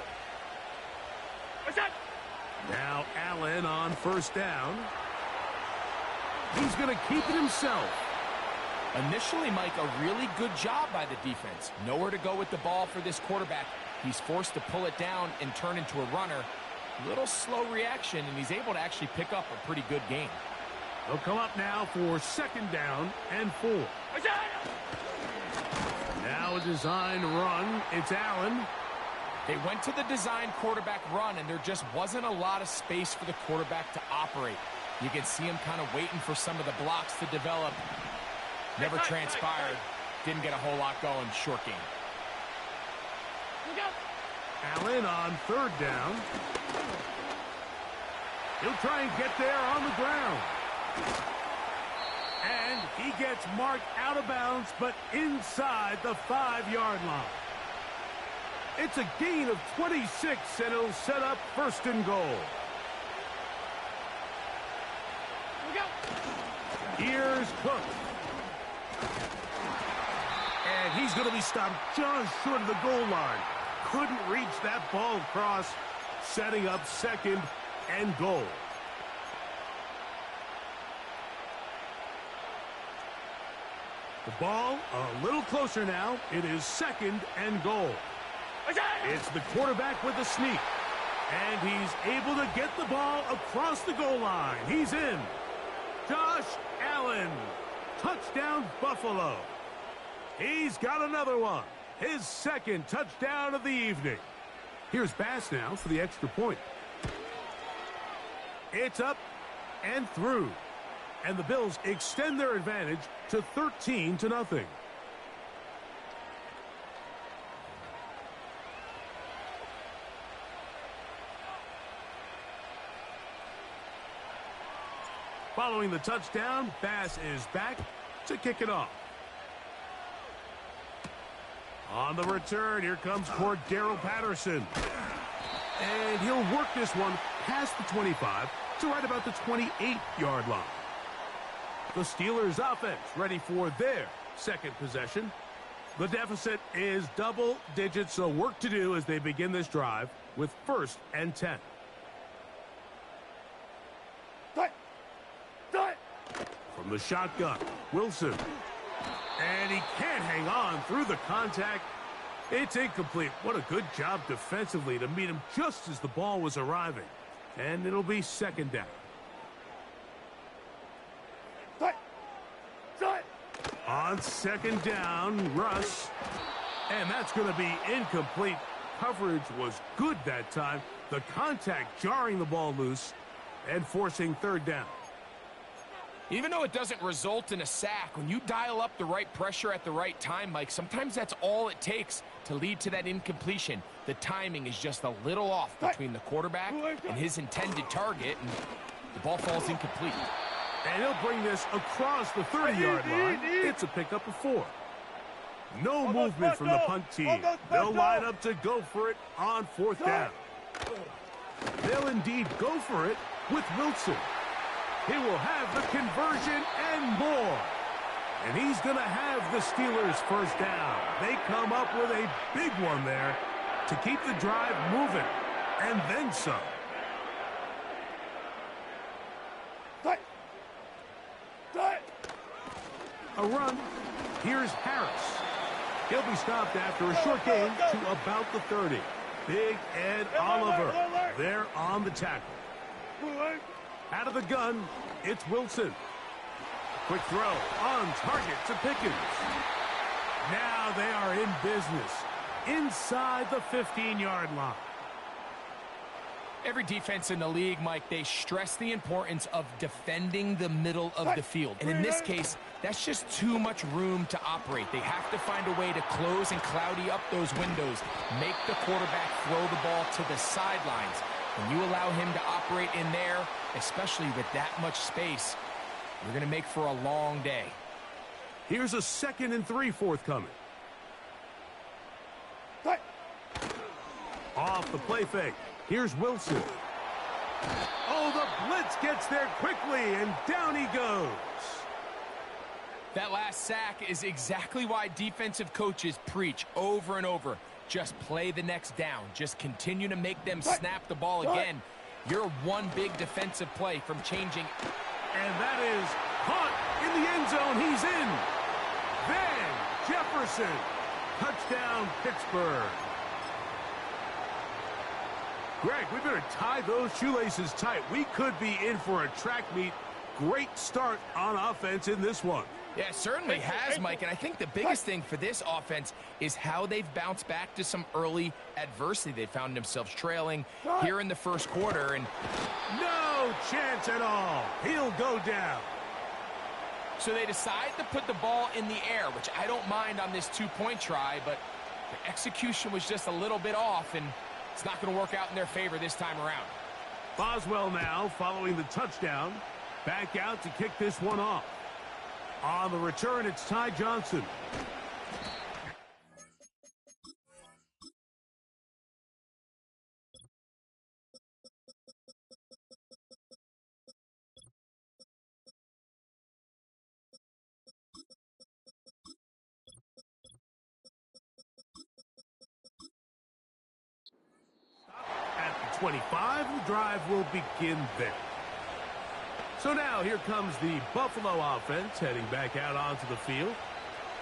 Now Allen on 1st down. He's going to keep it himself. Initially, Mike, a really good job by the defense. Nowhere to go with the ball for this quarterback. He's forced to pull it down and turn into a runner. Little slow reaction, and he's able to actually pick up a pretty good game. They'll come up now for 2nd down and 4. Now a design run. It's Allen. They went to the design quarterback run, and there just wasn't a lot of space for the quarterback to operate. You can see him kind of waiting for some of the blocks to develop. Never transpired. Didn't get a whole lot going. Short game. Allen on 3rd down. He'll try and get there on the ground. And he gets marked out of bounds, but inside the 5-yard line. It's a gain of 26, and it'll set up 1st and goal. Here's Cook. And he's going to be stopped just short of the goal line. Couldn't reach that ball across, setting up 2nd and goal. The ball a little closer now. It is 2nd and goal. It's the quarterback with the sneak. And he's able to get the ball across the goal line. He's in. Josh Allen. Touchdown, Buffalo. He's got another one. His 2nd touchdown of the evening. Here's Bass now for the extra point. It's up and through. And the Bills extend their advantage to 13-0. Following the touchdown, Bass is back to kick it off. On the return, here comes Cordero Patterson. And he'll work this one past the 25 to right about the 28-yard line. The Steelers offense ready for their 2nd possession. The deficit is double digits, so work to do as they begin this drive with 1st and 10. From the shotgun, Wilson. And he can't hang on through the contact. It's incomplete. What a good job defensively to meet him just as the ball was arriving. And it'll be 2nd down. On 2nd down, Russ. And that's going to be incomplete. Coverage was good that time. The contact jarring the ball loose and forcing 3rd down. Even though it doesn't result in a sack, when you dial up the right pressure at the right time, Mike, sometimes that's all it takes to lead to that incompletion. The timing is just a little off between the quarterback and his intended target, and the ball falls incomplete. And he'll bring this across the 30-yard line. It's a pickup of 4. No movement from the punt team. They'll line up to go for it on 4th down. They'll indeed go for it with Wilson. He will have the conversion and more. And he's going to have the Steelers' 1st down. They come up with a big one there to keep the drive moving. And then some. A run. Here's Harris. He'll be stopped after a short gain to about the 30. Big Ed Oliver there on the tackle. Out of the gun, it's Wilson. Quick throw on target to Pickens. Now they are in business inside the 15-yard line. Every defense in the league, Mike, they stress the importance of defending the middle of the field. And in this case, that's just too much room to operate. They have to find a way to close and cloudy up those windows, make the quarterback throw the ball to the sidelines. When you allow him to operate in there, especially with that much space, you're going to make for a long day. Here's a 2nd and 3 forthcoming. Off the play fake. Here's Wilson. Oh, the blitz gets there quickly, and down he goes. That last sack is exactly why defensive coaches preach over and over. Just play the next down. Just continue to make them snap the ball again. You're one big defensive play from changing. And that is caught in the end zone. He's in. Van Jefferson. Touchdown, Pittsburgh. Greg, we better tie those shoelaces tight. We could be in for a track meet. Great start on offense in this one. Yeah, it certainly has, Mike, and I think the biggest thing for this offense is how they've bounced back to some early adversity. They found themselves trailing here in the 1st quarter, and no chance at all. He'll go down. So they decide to put the ball in the air, which I don't mind on this 2-point try, but the execution was just a little bit off, and it's not going to work out in their favor this time around. Boswell now following the touchdown. Back out to kick this one off. On the return, it's Ty Johnson. At the 25, the drive will begin there. So now here comes the Buffalo offense heading back out onto the field.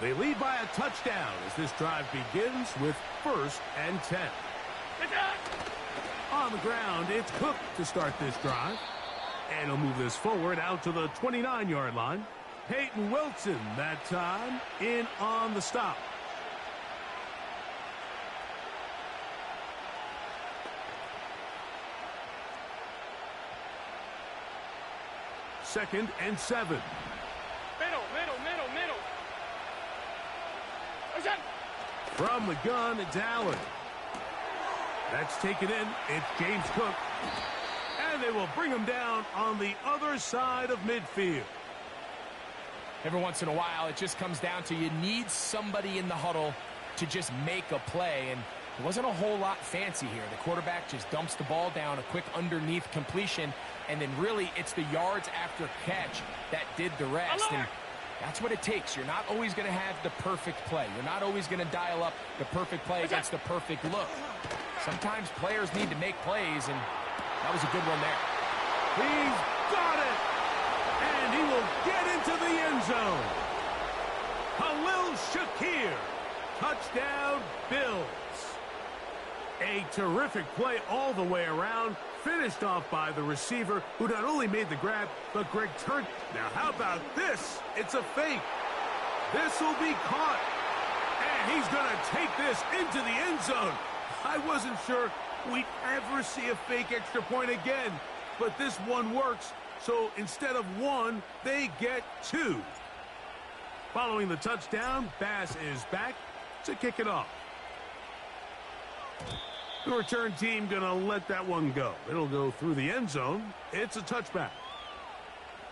They lead by a touchdown as this drive begins with 1st and 10. On the ground, it's Cook to start this drive. And he'll move this forward out to the 29-yard line. Peyton Wilson that time in on the stop. Second and 7. Middle. From the gun, it's Allen. That's taken in. It's James Cook. And they will bring him down on the other side of midfield. Every once in a while, it just comes down to you need somebody in the huddle to just make a play, and it wasn't a whole lot fancy here. The quarterback just dumps the ball down, a quick underneath completion, and then really it's the yards after catch that did the rest. And that's what it takes. You're not always going to have the perfect play. You're not always going to dial up the perfect play against the perfect look. Sometimes players need to make plays, and that was a good one there. He's got it! And he will get into the end zone. Khalil Shakir. Touchdown, Bills. A terrific play all the way around. Finished off by the receiver, who not only made the grab, but Greg turned. Now, how about this? It's a fake. This will be caught. And he's going to take this into the end zone. I wasn't sure we'd ever see a fake extra point again, but this one works. So instead of 1, they get 2. Following the touchdown, Bass is back to kick it off. The return team going to let that one go. It'll go through the end zone. It's a touchback.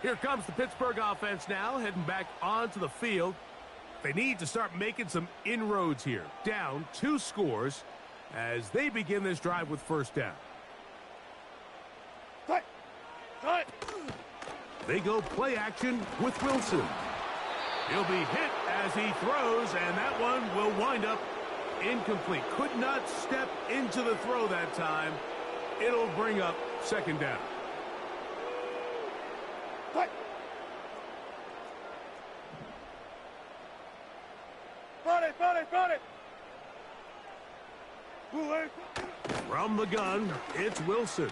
Here comes the Pittsburgh offense now, heading back onto the field. They need to start making some inroads here. Down 2 scores as they begin this drive with first down. They go play action with Wilson. He'll be hit as he throws, and that one will wind up incomplete. Could not step into the throw that time. It'll bring up second down. From the gun, it's Wilson.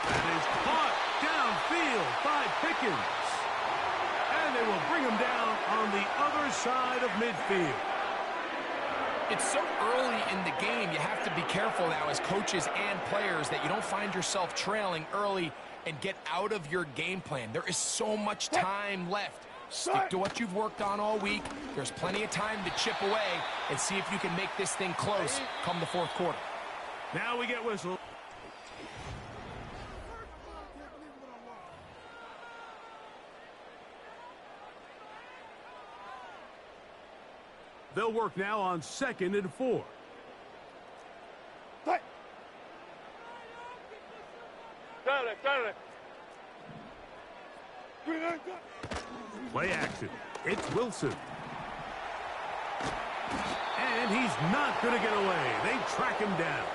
That is caught downfield by Pickens. And they will bring him down on the other side of midfield. It's so early in the game, you have to be careful now as coaches and players that you don't find yourself trailing early and get out of your game plan. There is so much time left. Stick to what you've worked on all week. There's plenty of time to chip away and see if you can make this thing close come the fourth quarter. Now we get whistle. They'll work now on 2nd and 4. Play action. It's Wilson. And he's not going to get away. They track him down.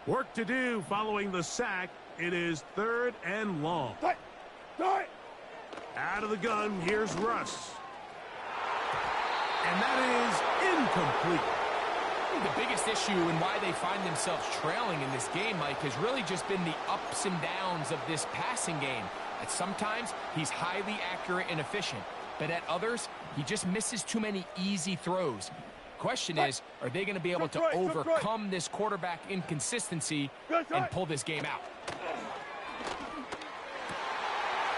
Work to do following the sack. It is 3rd and long. Out of the gun, here's Russ. And that is incomplete. The biggest issue and why they find themselves trailing in this game, Mike, has really just been the ups and downs of this passing game. At sometimes, he's highly accurate and efficient, but at others, he just misses too many easy throws. Question is, are they going to be able to overcome this quarterback inconsistency and pull this game out?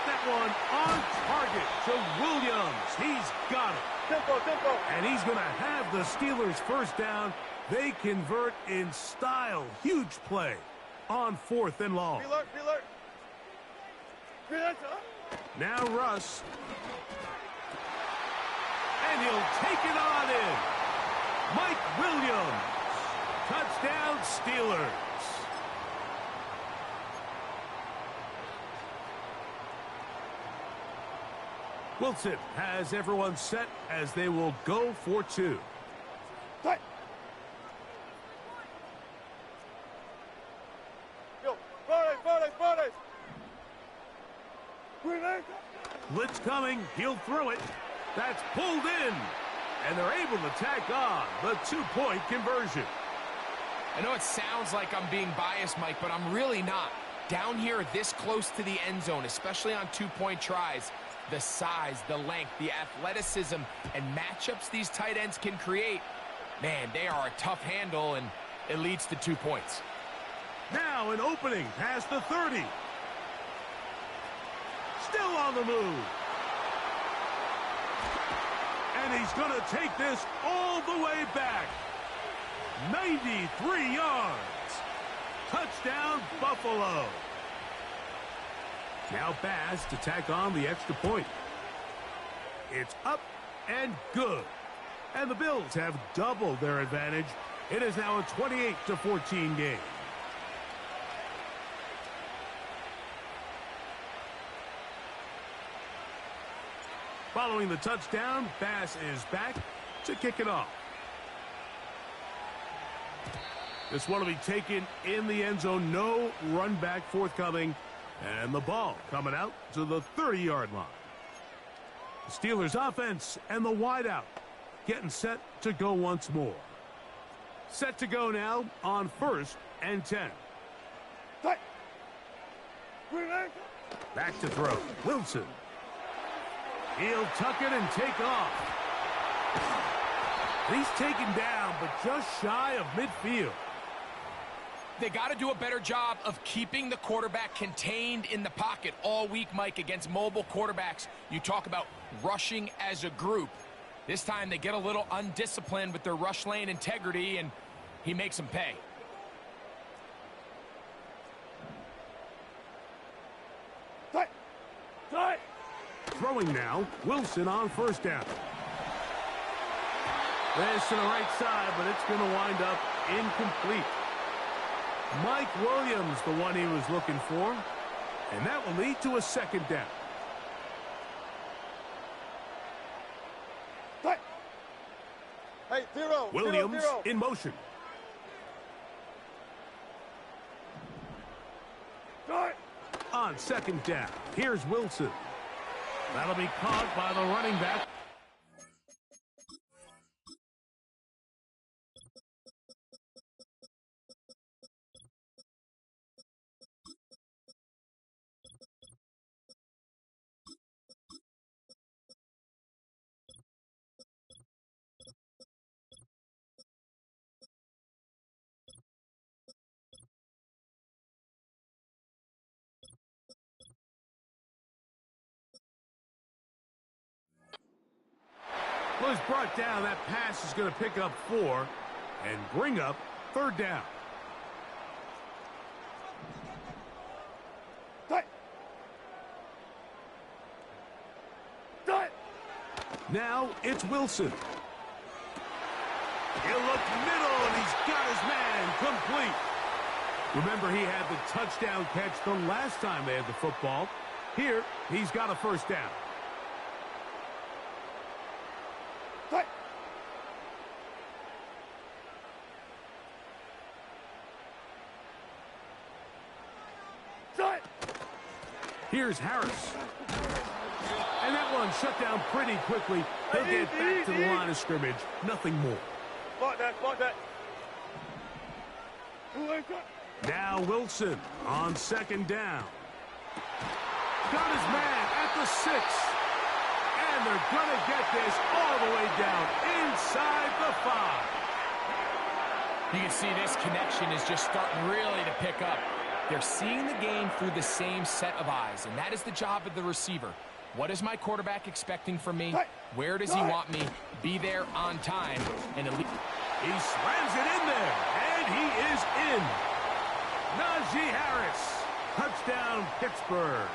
That one on target to Williams. He's got it. And he's going to have the Steelers first down. They convert in style. Huge play on 4th and long. Now Russ. And he'll take it on in. Mike Williams. Touchdown, Steelers. Wilson has everyone set as they will go for 2. Blitz coming. He'll throw it. That's pulled in. And they're able to tack on the 2-point conversion. I know it sounds like I'm being biased, Mike, but I'm really not. Down here this close to the end zone, especially on 2-point tries, the size, the length, the athleticism, and matchups these tight ends can create, man, they are a tough handle, and it leads to 2 points. Now an opening past the 30. Still on the move. And he's going to take this all the way back. 93 yards. Touchdown, Buffalo. Now Baz to tack on the extra point. It's up and good. And the Bills have doubled their advantage. It is now a 28-14 game. Following the touchdown, Bass is back to kick it off. This one will be taken in the end zone. No run back forthcoming. And the ball coming out to the 30-yard line. The Steelers offense and the wideout getting set to go once more. Set to go now on 1st and 10. Back to throw. Wilson. He'll tuck it and take off. He's taken down, but just shy of midfield. They got to do a better job of keeping the quarterback contained in the pocket all week, Mike, against mobile quarterbacks. You talk about rushing as a group. This time they get a little undisciplined with their rush lane integrity, and he makes them pay. Throwing now, Wilson on first down. This to the right side, but it's going to wind up incomplete. Mike Williams, the one he was looking for, and that will lead to a second down. Hey, zero. Williams Zero. in motion. On second down, here's Wilson. That'll be caught by the running back. Was brought down. That pass is going to pick up 4 and bring up third down. Now it's Wilson. He'll look middle, and he's got his man complete. Remember, he had the touchdown catch the last time they had the football. Here, he's got a first down. Here's Harris. And that one shut down pretty quickly. He'll get back to the line of scrimmage. Nothing more. Block that. Now Wilson on second down. Got his man at the 6. And they're going to get this all the way down inside the 5. You can see this connection is just starting really to pick up. They're seeing the game through the same set of eyes, and that is the job of the receiver. What is my quarterback expecting from me? Where does he want me? Be there on time. And he slams it in there, and he is in. Najee Harris, touchdown Pittsburgh.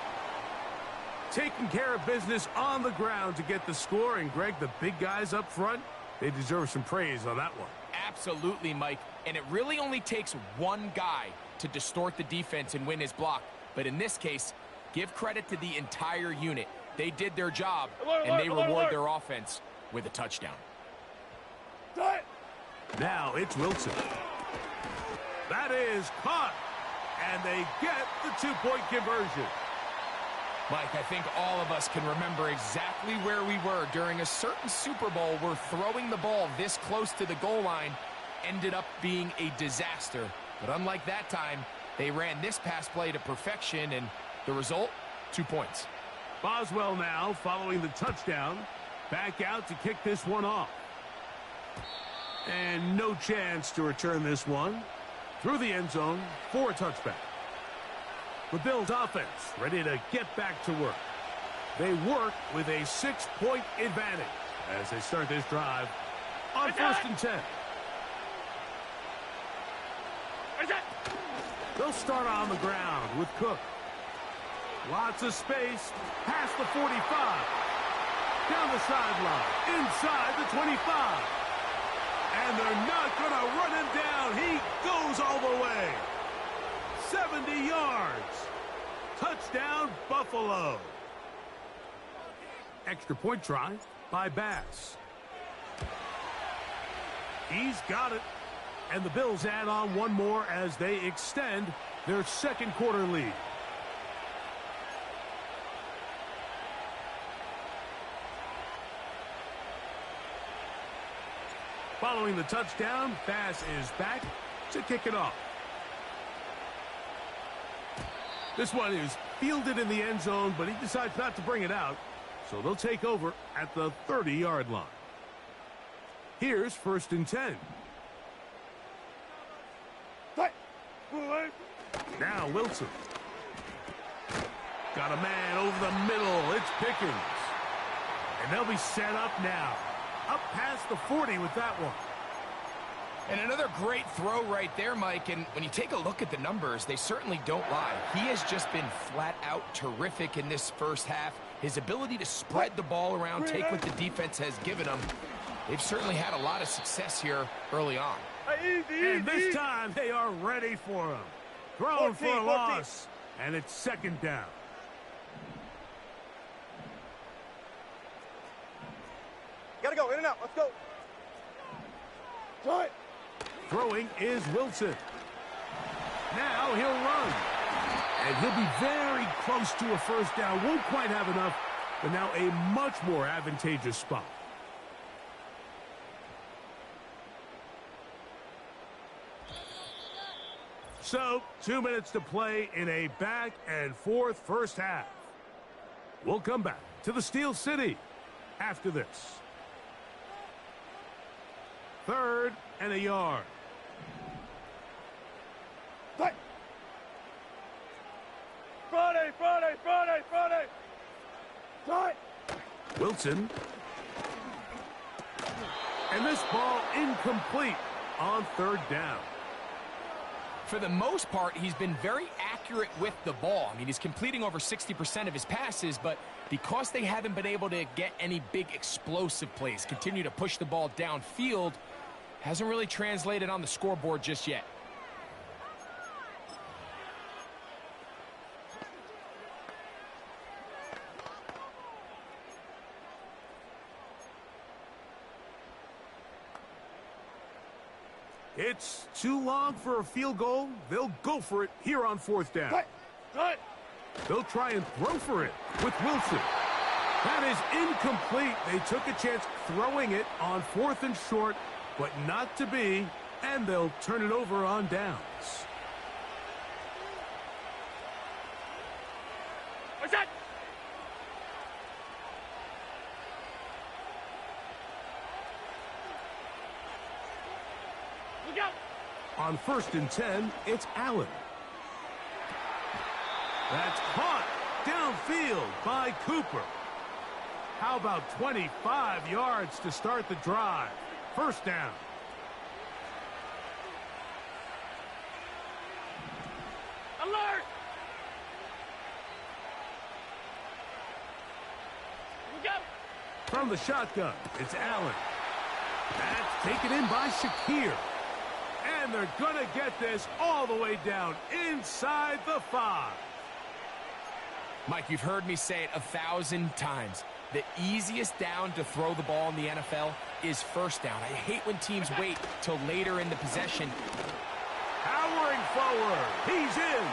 Taking care of business on the ground to get the score, and Greg, the big guys up front, they deserve some praise on that one. Absolutely, Mike. And it really only takes one guy to distort the defense and win his block. But in this case, give credit to the entire unit. They did their job, and they reward their offense with a touchdown. Now it's Wilson. That is caught, and they get the 2-point conversion. Mike, I think all of us can remember exactly where we were during a certain Super Bowl where throwing the ball this close to the goal line ended up being a disaster. But unlike that time, they ran this pass play to perfection, and the result, 2 points. Boswell now, following the touchdown, back out to kick this one off. And no chance to return this one through the end zone for a touchback. The Bills offense ready to get back to work. They work with a 6-point advantage as they start this drive on 1st and 10. They'll start on the ground with Cook. Lots of space past the 45. Down the sideline, inside the 25. And they're not going to run him down. He goes all the way. 70 yards. Touchdown, Buffalo. Extra point try by Bass. He's got it. And the Bills add on one more as they extend their second quarter lead. Following the touchdown, Bass is back to kick it off. This one is fielded in the end zone, but he decides not to bring it out. So they'll take over at the 30-yard line. Here's 1st and 10. Now Wilson. Got a man over the middle. It's Pickens. And they'll be set up now. up past the 40 with that one. And another great throw right there, Mike. And when you take a look at the numbers, they certainly don't lie. He has just been flat out terrific in this first half. His ability to spread the ball around, take what the defense has given him. They've certainly had a lot of success here early on. And this time they are ready for him. Throwing for a loss. And it's second down. Gotta go, in and out, let's go. Try it. Throwing is Wilson. Now he'll run. And he'll be very close to a first down. Won't quite have enough, but now a much more advantageous spot. So, 2 minutes to play in a back-and-forth first half. We'll come back to the Steel City after this. 3rd and a yard. Friday. Try it. Wilson. And this ball incomplete on 3rd down. For the most part, he's been very accurate with the ball. I mean, he's completing over 60% of his passes, but because they haven't been able to get any big explosive plays, continue to push the ball downfield, hasn't really translated on the scoreboard just yet. It's too long for a field goal. They'll go for it here on 4th down. They'll try and throw for it with Wilson. That is incomplete. They took a chance throwing it on 4th and short, but not to be, and they'll turn it over on downs. What's that? Look out! On 1st and 10, it's Allen. That's caught downfield by Cooper. How about 25 yards to start the drive? 1st down. Alert! Look out! From the shotgun, it's Allen. That's taken in by Shakir. And they're going to get this all the way down inside the 5. Mike, you've heard me say it 1,000 times. The easiest down to throw the ball in the NFL is 1st down. I hate when teams wait till later in the possession. Powering forward. He's in.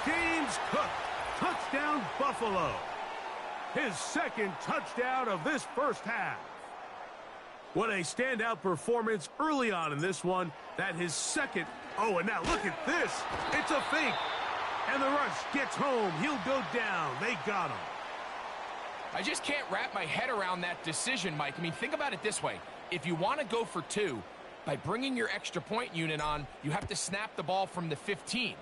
James Cook. Touchdown, Buffalo. His 2nd touchdown of this first half. What a standout performance early on in this one. That his 2nd. Oh, and now look at this. It's a fake. And the rush gets home. He'll go down. They got him. I just can't wrap my head around that decision, Mike. I mean, think about it this way. If you want to go for 2, by bringing your extra point unit on, you have to snap the ball from the 15.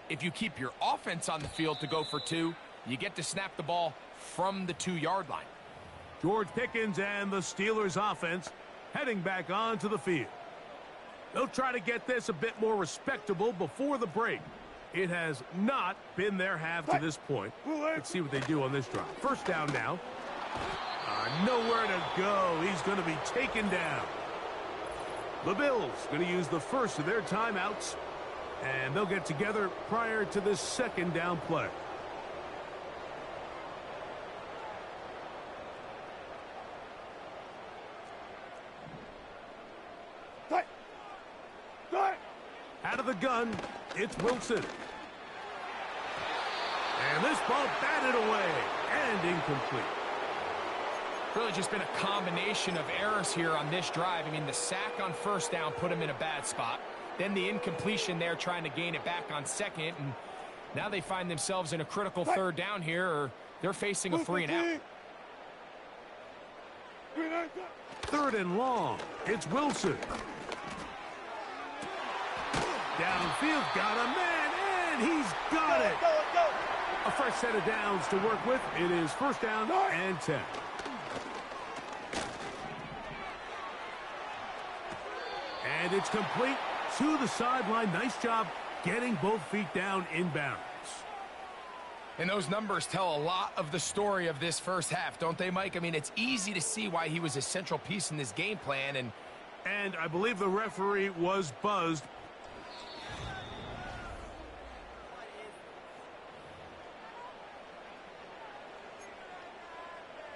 If you keep your offense on the field to go for 2, you get to snap the ball from the 2-yard line. George Pickens and the Steelers offense heading back onto the field. They'll try to get this a bit more respectable before the break. It has not been their half to this point. Let's see what they do on this drive. 1st down now. Nowhere to go. He's going to be taken down. The Bills going to use the first of their timeouts, and they'll get together prior to this 2nd down play. Out of the gun, it's Wilson. And this ball batted away and incomplete. Really just been a combination of errors here on this drive. I mean, the sack on 1st down put him in a bad spot. Then the incompletion there trying to gain it back on 2nd. And now they find themselves in a critical 3rd down here, or they're facing a 3 and out. 3rd and long. It's Wilson. Downfield, got a man, and he's got it. A fresh set of downs to work with. It is 1st down and 10. And it's complete to the sideline. Nice job getting both feet down in bounds. And those numbers tell a lot of the story of this first half, don't they, Mike? I mean, it's easy to see why he was a central piece in this game plan. And I believe the referee was buzzed.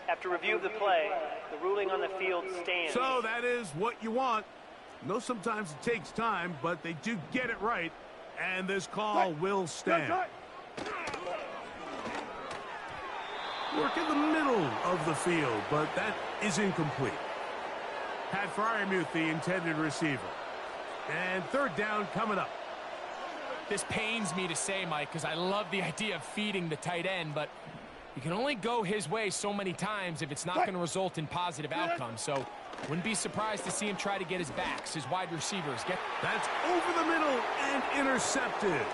After review of the play, the ruling on the field stands. So that is what you want. I know sometimes it takes time, but they do get it right. And this call will stand. Work in the middle of the field, but that is incomplete. Pat Fryermuth, the intended receiver. And third down coming up. This pains me to say, Mike, because I love the idea of feeding the tight end, but you can only go his way so many times if it's not going to result in positive outcomes. So wouldn't be surprised to see him try to get his backs, his wide receivers. That's over the middle and intercepted.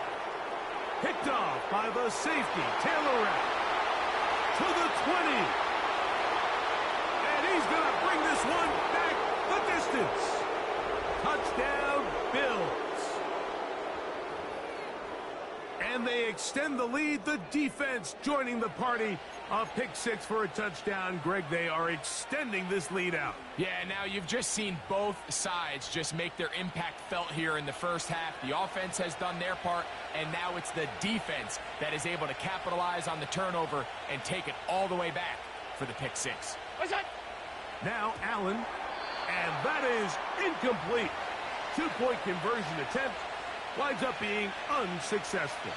Picked off by the safety, Taylor Rapp. To the 20. And he's going to bring this one back the distance. Touchdown, Bills. And they extend the lead. The defense joining the party. A pick six for a touchdown. Greg, they are extending this lead out. Yeah, now you've just seen both sides just make their impact felt here in the first half. The offense has done their part, and now it's the defense that is able to capitalize on the turnover and take it all the way back for the pick six. Now Allen, and that is incomplete. Two-point conversion attempt winds up being unsuccessful.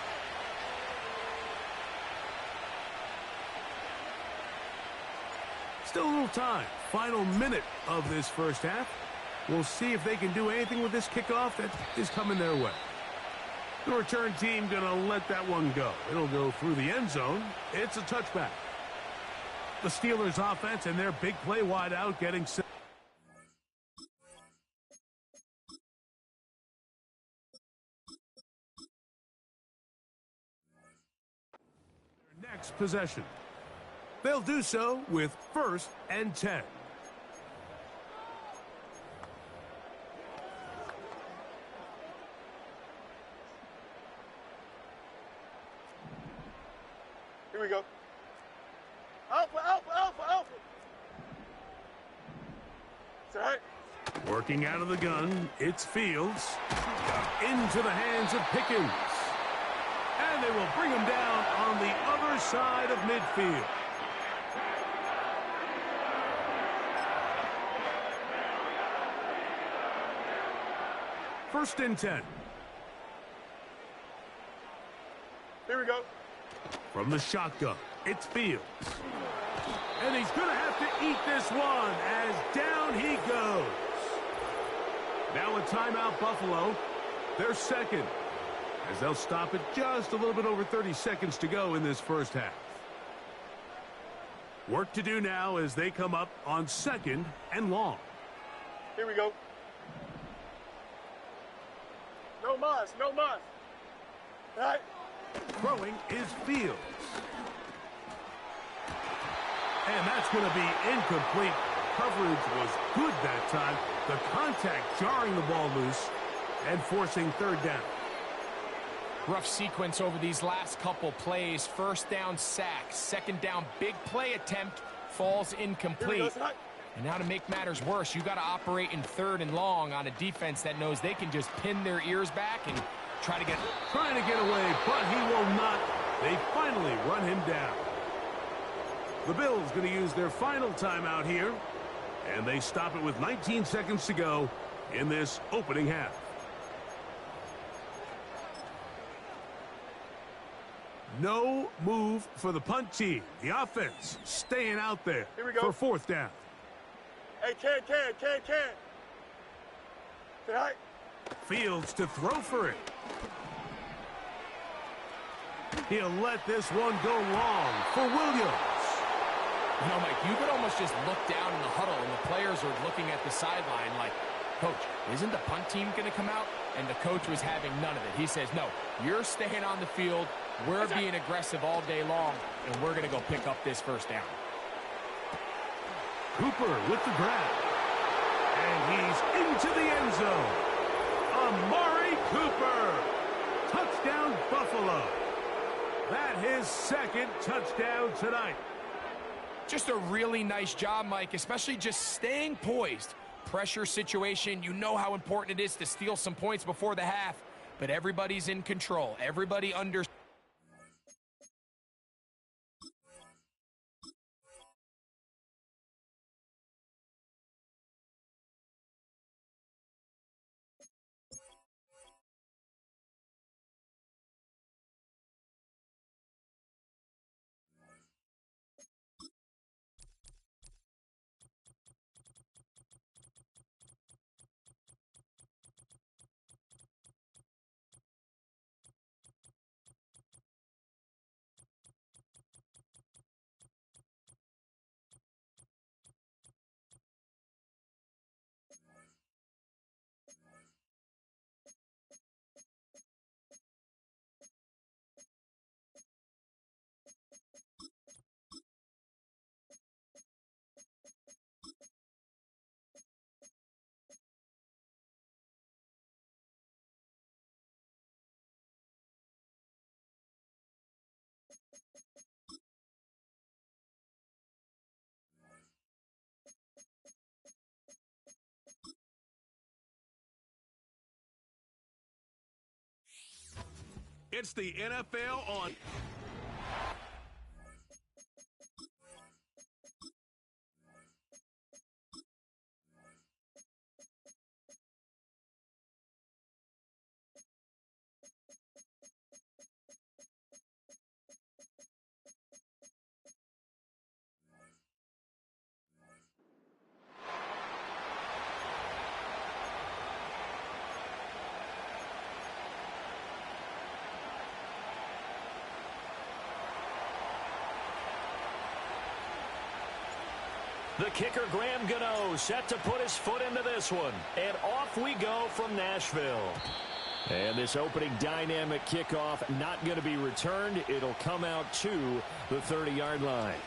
Still a little time. Final minute of this first half. We'll see if they can do anything with this kickoff that is coming their way. The return team going to let that one go. It'll go through the end zone. It's a touchback. The Steelers offense and their big play wide out getting set. Their next possession. They'll do so with 1st and 10. Here we go. Alpha, alpha, alpha, alpha. It's all right. Working out of the gun, it's Fields. Into the hands of Pickens. And they will bring him down on the other side of midfield. First and 10. Here we go. From the shotgun, it's Fields. And he's going to have to eat this one as down he goes. Now a timeout, Buffalo. They're second, as they'll stop it just a little bit over 30 seconds to go in this first half. Work to do now as they come up on 2nd and long. Here we go. No mas, no mas. All right. Throwing is Fields. And that's going to be incomplete. Coverage was good that time. The contact jarring the ball loose and forcing 3rd down. Rough sequence over these last couple plays. 1st down sack. 2nd down big play attempt falls incomplete. And now to make matters worse, you got to operate in 3rd and long on a defense that knows they can just pin their ears back and trying to get away, but he will not. They finally run him down. The Bills going to use their final timeout here, and they stop it with 19 seconds to go in this opening half. No move for the punt team. The offense staying out there for 4th down. Hey, can. All right. Fields to throw for it. He'll let this one go long for Williams. You know, Mike, you could almost just look down in the huddle and the players are looking at the sideline like, Coach, isn't the punt team going to come out? And the coach was having none of it. He says, no, you're staying on the field. We're being aggressive all day long, and we're going to go pick up this 1st down. Cooper with the grab. And he's into the end zone. Amari Cooper. Touchdown, Buffalo. That his second touchdown tonight. Just a really nice job, Mike, especially just staying poised. Pressure situation, you know how important it is to steal some points before the half, but everybody's in control. Everybody understands. It's the NFL on. The kicker, Graham Gano, set to put his foot into this one. And off we go from Nashville. And this opening dynamic kickoff not going to be returned. It'll come out to the 30-yard line.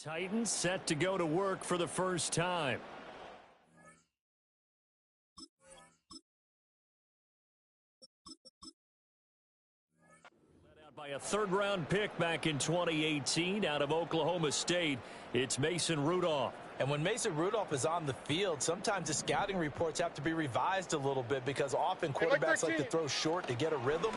Titans set to go to work for the first time. Led out by a third-round pick back in 2018 out of Oklahoma State. It's Mason Rudolph. And when Mason Rudolph is on the field, sometimes the scouting reports have to be revised a little bit because often quarterbacks like to throw short to get a rhythm.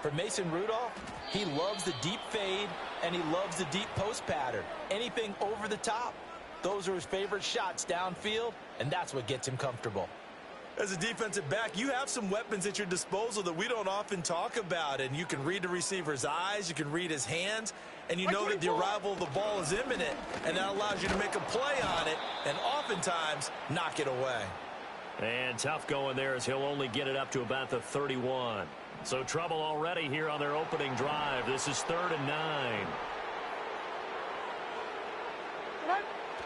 For Mason Rudolph, he loves the deep fade, and he loves the deep post pattern. Anything over the top, those are his favorite shots downfield, and that's what gets him comfortable. As a defensive back, you have some weapons at your disposal that we don't often talk about, and you can read the receiver's eyes, you can read his hands, and you know that the arrival of the ball is imminent, and that allows you to make a play on it, and oftentimes knock it away. And tough going there as he'll only get it up to about the 31. So trouble already here on their opening drive. This is 3rd and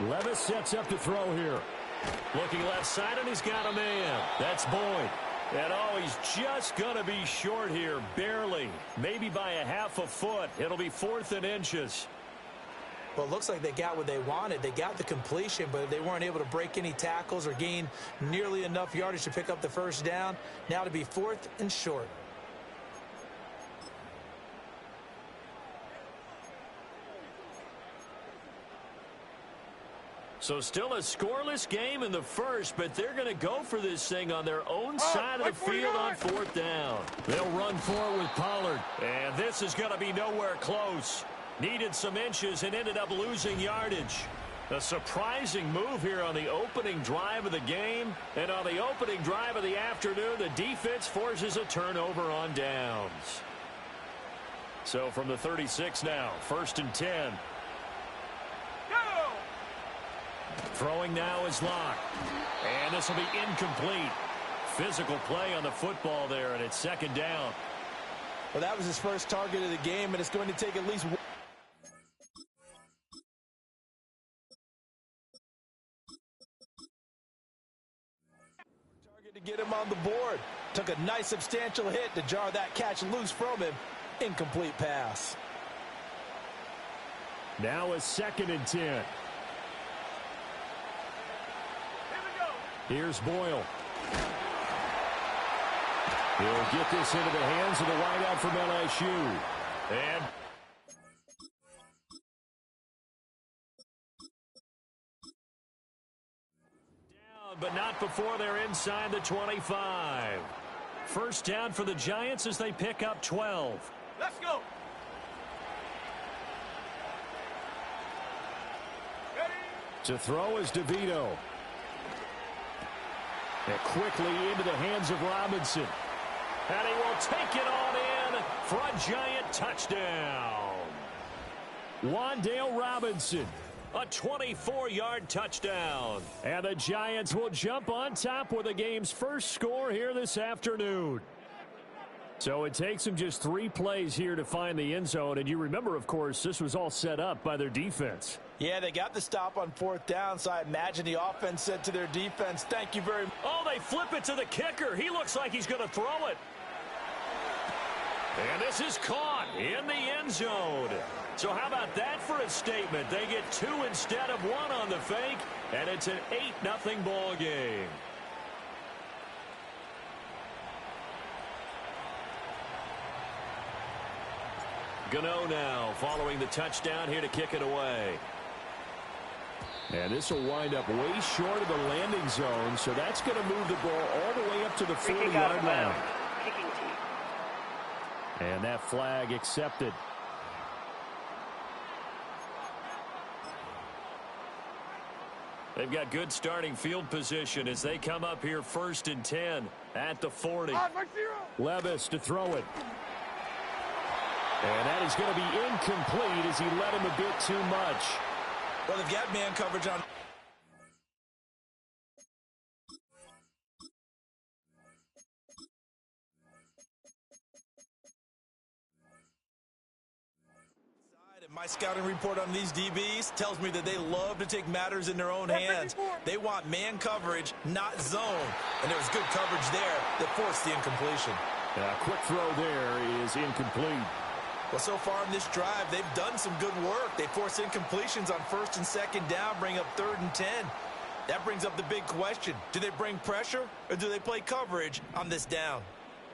9. Levis sets up to throw here. Looking left side, and he's got a man. That's Boyd. And oh, he's just going to be short here, barely. Maybe by a half a foot. It'll be 4th and inches. Well, it looks like they got what they wanted. They got the completion, but they weren't able to break any tackles or gain nearly enough yardage to pick up the first down. Now to be 4th and short. So still a scoreless game in the first, but they're going to go for this thing on their own side of the field on 4th down. They'll run for it with Pollard. And this is going to be nowhere close. Needed some inches and ended up losing yardage. A surprising move here on the opening drive of the game. And on the opening drive of the afternoon, the defense forces a turnover on downs. So from the 36 now, 1st and 10. Throwing now is Locke. And this will be incomplete. Physical play on the football there, and it's 2nd down. Well, that was his first target of the game, and it's going to take at least one. Target to get him on the board. Took a nice substantial hit to jar that catch loose from him. Incomplete pass. Now a 2nd and 10. Here's Boyle. He'll get this into the hands of the wideout from LSU. And down, but not before they're inside the 25. First down for the Giants as they pick up 12. Let's go. To throw is DeVito. And quickly into the hands of Robinson. And he will take it on in for a Giant touchdown. Wan'Dale Robinson, a 24-yard touchdown. And the Giants will jump on top with the game's first score here this afternoon. So it takes them just 3 plays here to find the end zone. And you remember, of course, this was all set up by their defense. Yeah, they got the stop on 4th down, so I imagine the offense said to their defense, thank you very much. Oh, they flip it to the kicker. He looks like he's going to throw it. And this is caught in the end zone. So how about that for a statement? They get 2 instead of 1 on the fake, and it's an 8-0 ball game. Gano now following the touchdown here to kick it away. And this will wind up way short of the landing zone, so that's going to move the ball all the way up to the 40-yard line. Kicking team. And that flag accepted. They've got good starting field position as they come up here 1st and 10 at the 40. Levis to throw it. And that is going to be incomplete as he led him a bit too much. Well, they've got man coverage on. My scouting report on these DBs tells me that they love to take matters in their own hands. They want man coverage, not zone. And there was good coverage there that forced the incompletion. A quick throw there is incomplete. Well, so far in this drive, they've done some good work. They force incompletions on 1st and 2nd down, bring up 3rd and 10. That brings up the big question. Do they bring pressure or do they play coverage on this down?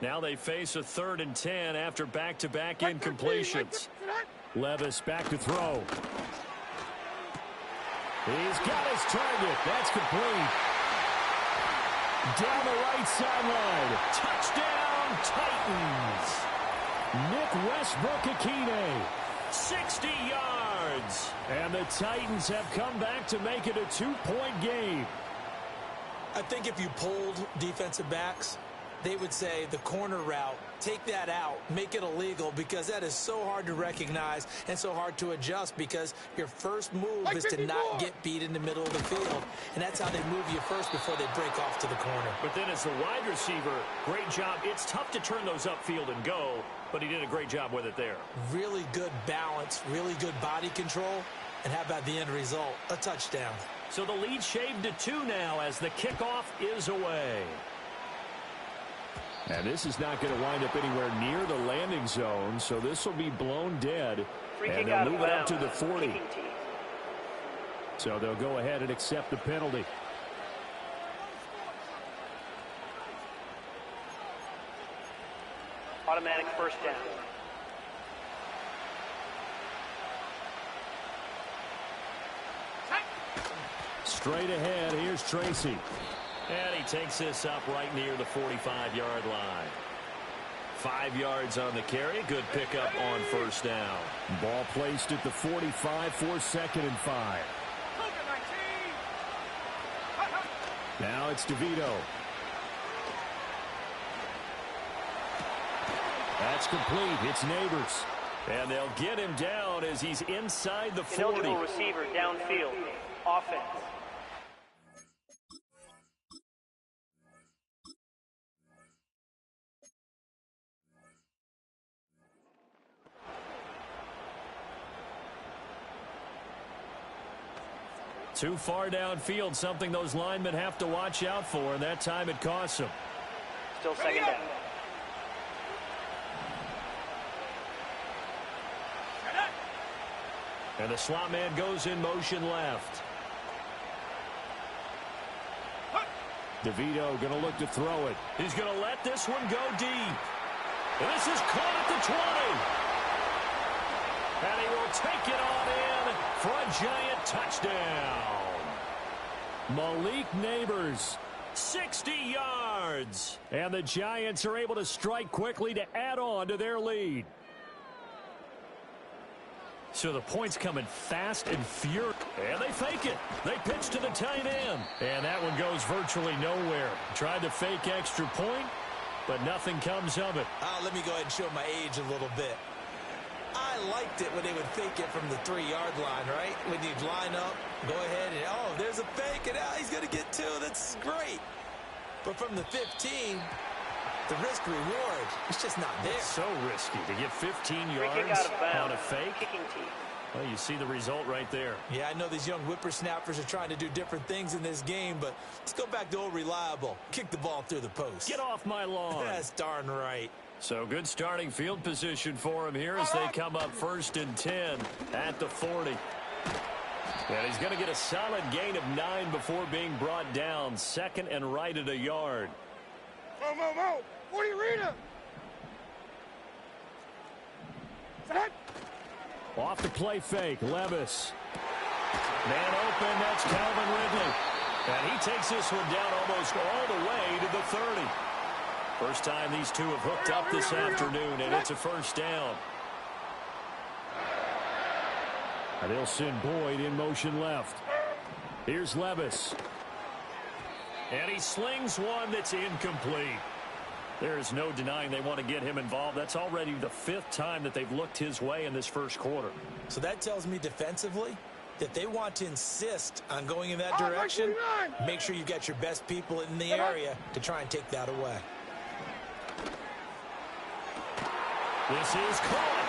Now they face a 3rd and 10 after back-to-back incompletions. Levis back to throw. He's got his target. That's complete. Down the right sideline. Touchdown, Titans. Nick Westbrook-Akine, 60 yards. And the Titans have come back to make it a 2-point game. I think if you polled defensive backs, they would say the corner route, take that out, make it illegal, because that is so hard to recognize and so hard to adjust, because your first move is to not get beat in the middle of the field. And that's how they move you first before they break off to the corner. But then as the wide receiver, great job. It's tough to turn those upfield and go, but he did a great job with it there. Really good balance, really good body control. And how about the end result? A touchdown. So the lead shaved to 2 now as the kickoff is away. And this is not going to wind up anywhere near the landing zone, so this will be blown dead. And they'll move it up to the 40. So they'll go ahead and accept the penalty. Automatic first down. Straight ahead, here's Tracy. And he takes this up right near the 45-yard line. 5 yards on the carry. Good pickup on 1st down. Ball placed at the 45 for 2nd and 5. Now it's DeVito. That's complete. It's Neighbors. And they'll get him down as he's inside the 40. Ineligible receiver downfield. Offense. Too far downfield, something those linemen have to watch out for, and that time it costs them. Still second down. And the slot man goes in motion left. DeVito going to look to throw it. He's going to let this one go deep. And this is caught at the 20. And he will take it on in for a giant touchdown. Malik Neighbors, 60 yards. And the Giants are able to strike quickly to add on to their lead. So the points coming fast and furious. And they fake it. They pitch to the tight end. And that one goes virtually nowhere. Tried to fake extra point, but nothing comes of it. Let me go ahead and show my age a little bit. I liked it when they would fake it from the 3-yard line, right? When you'd line up, go ahead and, oh, there's a fake, and he's going to get 2. That's great. But from the 15, the risk-reward, it's just not there. It's so risky to get 15 yards on a fake. Well, you see the result right there. Yeah, I know these young whippersnappers are trying to do different things in this game, but let's go back to old reliable. Kick the ball through the post. Get off my lawn. That's darn right. So good starting field position for him here as they come up 1st and 10 at the 40. And he's going to get a solid gain of 9 before being brought down. 2nd and right at a yard. Mo. 40 Rita. Set. Off the play fake, Levis. Man open, that's Calvin Ridley. And he takes this one down almost all the way to the 30. First time these two have hooked up this afternoon, and it's a first down. And they'll send Boyd in motion left. Here's Levis. And he slings one that's incomplete. There is no denying they want to get him involved. That's already the 5th time that they've looked his way in this first quarter. So that tells me defensively that they want to insist on going in that direction. Make sure you've got your best people in the area to try and take that away. This is caught.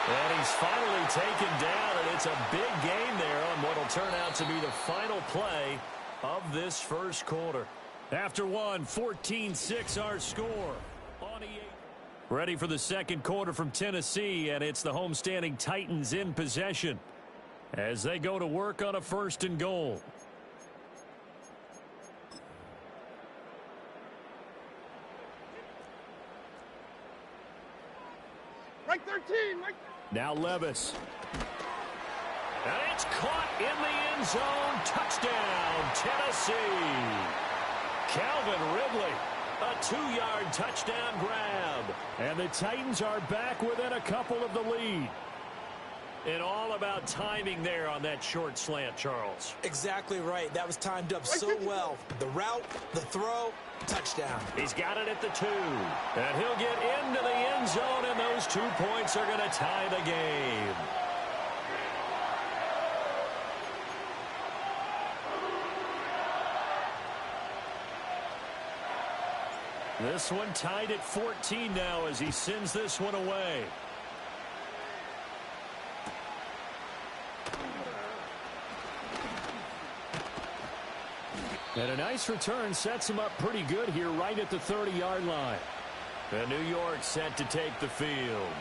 And he's finally taken down, and it's a big gain there on what will turn out to be the final play of this first quarter. After one, 14-6 our score. On EA. Ready for the second quarter from Tennessee, and it's the homestanding Titans in possession as they go to work on a 1st and goal. Right 13. Right. Now Levis. And it's caught in the end zone. Touchdown, Tennessee. Calvin Ridley, a 2-yard touchdown grab. And the Titans are back within a couple of the lead. And all about timing there on that short slant, Charles. Exactly right. That was timed up so well. The route, the throw, touchdown. He's got it at the 2. And he'll get into the end zone, and those 2 points are going to tie the game. This one tied at 14 now as he sends this one away. And a nice return sets him up pretty good here right at the 30-yard line. And New York set to take the field.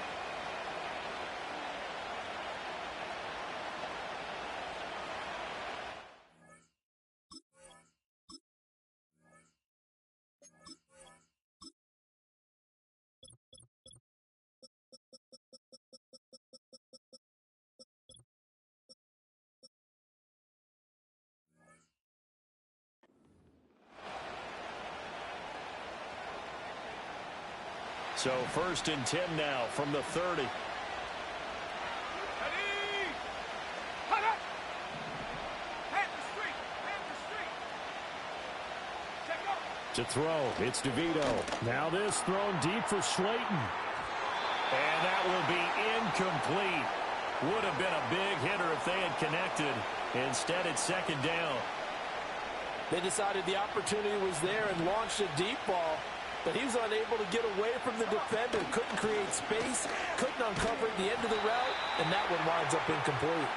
So 1st and 10 now from the 30. To throw, it's DeVito. Now this thrown deep for Slayton. And that will be incomplete. Would have been a big hitter if they had connected. Instead, it's 2nd down. They decided the opportunity was there and launched a deep ball. But he was unable to get away from the defender. Couldn't create space. Couldn't uncover at the end of the route. And that one winds up incomplete.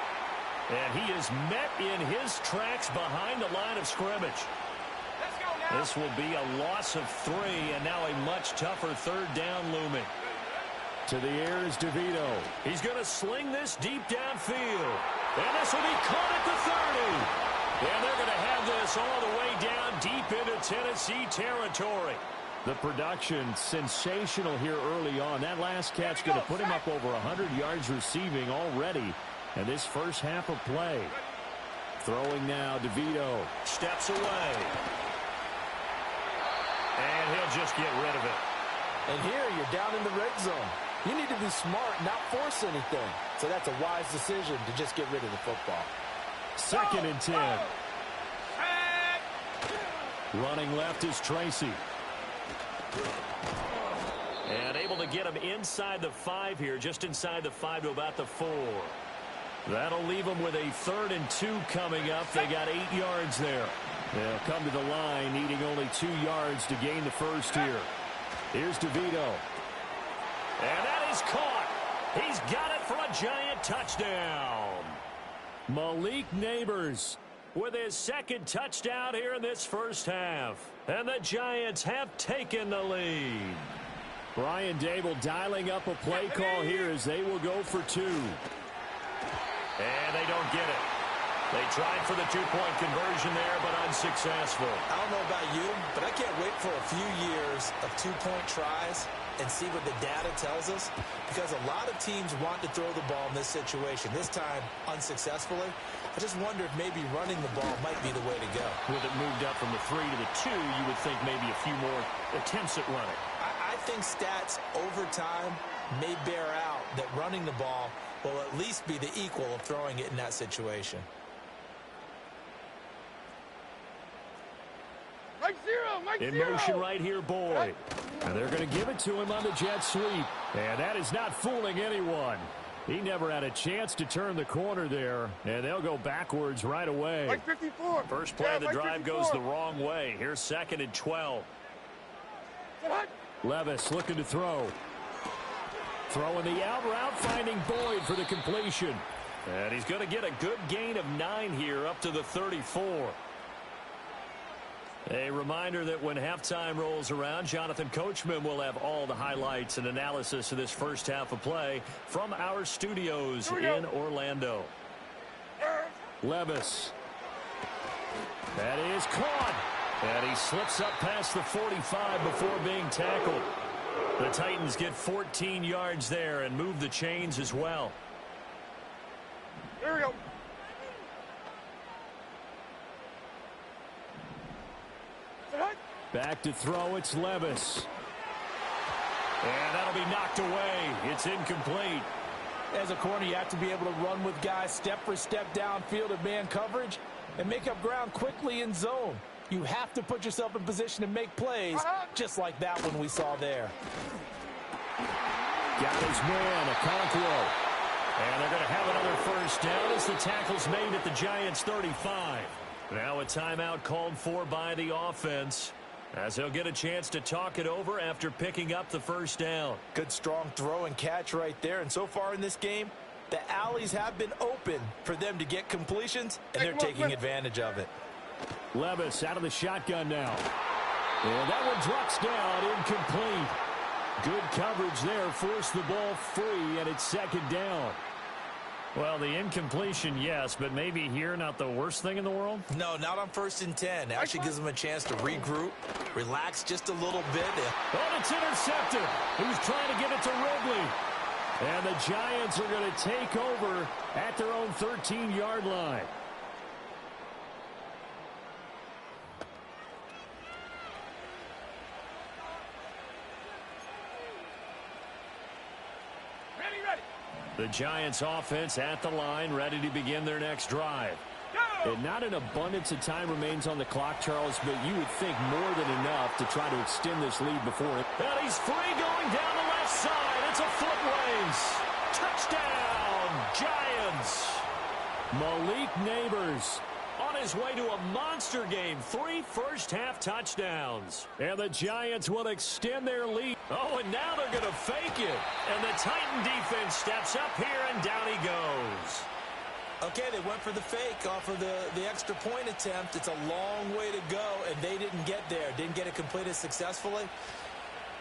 And he is met in his tracks behind the line of scrimmage. This will be a loss of 3, and now a much tougher third down looming. To the air is DeVito. He's going to sling this deep downfield. And this will be caught at the 30. And they're going to have this all the way down deep into Tennessee territory. The production sensational here early on. That last catch going to put him up over 100 yards receiving already in this first half of play. Throwing now, DeVito steps away. And he'll just get rid of it. And here you're down in the red zone. You need to be smart, not force anything. So that's a wise decision to just get rid of the football. 2nd and 10. Running left is Tracy. And able to get him inside the 5 here, just inside the 5 to about the 4. That'll leave them with a 3rd and 2 coming up. They got 8 yards there. They'll come to the line, needing only 2 yards to gain the first here. Here's DeVito. And that is caught. He's got it for a Giant touchdown. Malik Neighbors with his 2nd touchdown here in this first half. And the Giants have taken the lead. Brian Dable dialing up a play call here as they will go for 2. And they don't get it. They tried for the 2-point conversion there, but unsuccessful. I don't know about you, but I can't wait for a few years of 2-point tries and see what the data tells us, because a lot of teams want to throw the ball in this situation. This time, unsuccessfully. I just wonder if maybe running the ball might be the way to go. With it moved up from the 3 to the 2, you would think maybe a few more attempts at running. I think stats over time may bear out that running the ball will at least be the equal of throwing it in that situation. In motion right here, Boyd. And they're going to give it to him on the jet sweep. And that is not fooling anyone. He never had a chance to turn the corner there, and they'll go backwards right away. First play of the drive goes the wrong way. Here's 2nd and 12. Levis looking to throw. Throwing the out route, finding Boyd for the completion. And he's going to get a good gain of 9 here up to the 34. A reminder that when halftime rolls around, Jonathan Coachman will have all the highlights and analysis of this first half of play from our studios in Orlando. Levis. That is caught. And he slips up past the 45 before being tackled. The Titans get 14 yards there and move the chains as well. Here we go. Back to throw, it's Levis. And that'll be knocked away. It's incomplete. As a corner, you have to be able to run with guys step for step downfield at man coverage and make up ground quickly in zone. You have to put yourself in position to make plays, just like that one we saw there. Got his man, Okonkwo. And they're going to have another first down as the tackle's made at the Giants' 35. Now a timeout called for by the offense, as they'll get a chance to talk it over after picking up the first down. Good strong throw and catch right there. And so far in this game, the alleys have been open for them to get completions, and they're taking advantage of it. Levis out of the shotgun now. And that one drops down, incomplete. Good coverage there, forced the ball free, and it's 2nd down. Well, the incompletion, yes, but maybe here not the worst thing in the world? No, not on 1st and 10. It actually gives them a chance to regroup, relax just a little bit. Oh, it's intercepted. He was trying to get it to Ridley. And the Giants are going to take over at their own 13-yard line. The Giants offense at the line, ready to begin their next drive. And not an abundance of time remains on the clock, Charles, but you would think more than enough to try to extend this lead before it. And he's free going down the left side. It's a foot race. Touchdown, Giants. Malik Neighbors on his way to a monster game. 3 first-half touchdowns. And the Giants will extend their lead. Oh, and now they're going to fake it. And the Titan defense steps up here, and down he goes. Okay, they went for the fake off of the extra point attempt. It's a long way to go, and they didn't get there. Didn't get it completed successfully.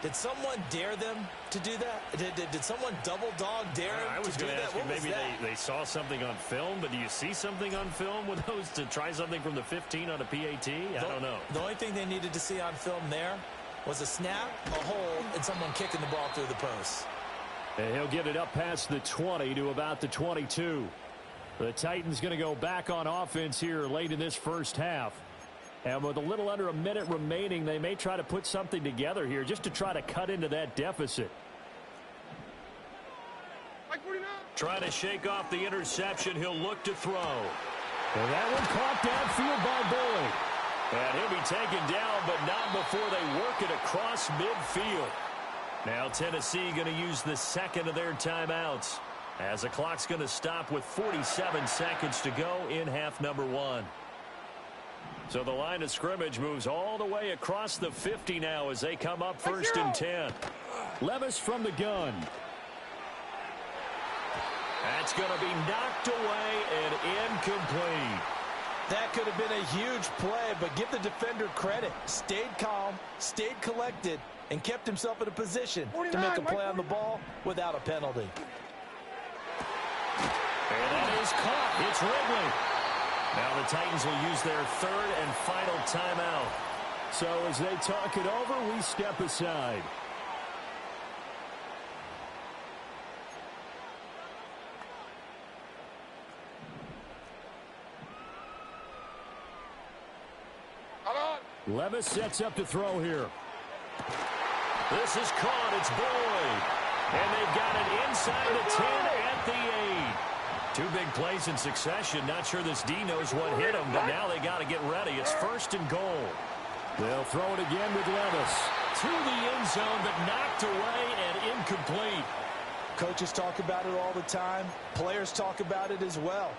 Did someone dare them to do that? Did someone double dog dare them I was to do going to that? ask you, What was maybe that? they saw something on film, but do you see something on film with those to try something from the 15 on a PAT? I don't know. The only thing they needed to see on film there was a snap, a hold, and someone kicking the ball through the post. And he'll get it up past the 20 to about the 22. The Titans going to go back on offense here late in this first half. And with a little under a minute remaining, they may try to put something together here just to try to cut into that deficit. Trying to shake off the interception. He'll look to throw. And that one caught downfield by Boyd. And he'll be taken down, but not before they work it across midfield. Now Tennessee going to use the second of their timeouts, as the clock's going to stop with 47 seconds to go in half number one. So the line of scrimmage moves all the way across the 50 now as they come up first and 10. Levis from the gun. That's going to be knocked away and incomplete. That could have been a huge play, but give the defender credit. Stayed calm, stayed collected, and kept himself in a position to make a play on the ball without a penalty. And that is caught. It's Wrigley. Now the Titans will use their third and final timeout. So as they talk it over, we step aside. Levis sets up to throw here. This is caught. It's Boyd. And they've got it inside the 10 at the 8. Two big plays in succession. Not sure this D knows what hit him, but now they got to get ready. It's first and goal. They'll throw it again with Levis. To the end zone, but knocked away and incomplete. Coaches talk about it all the time. Players talk about it as well.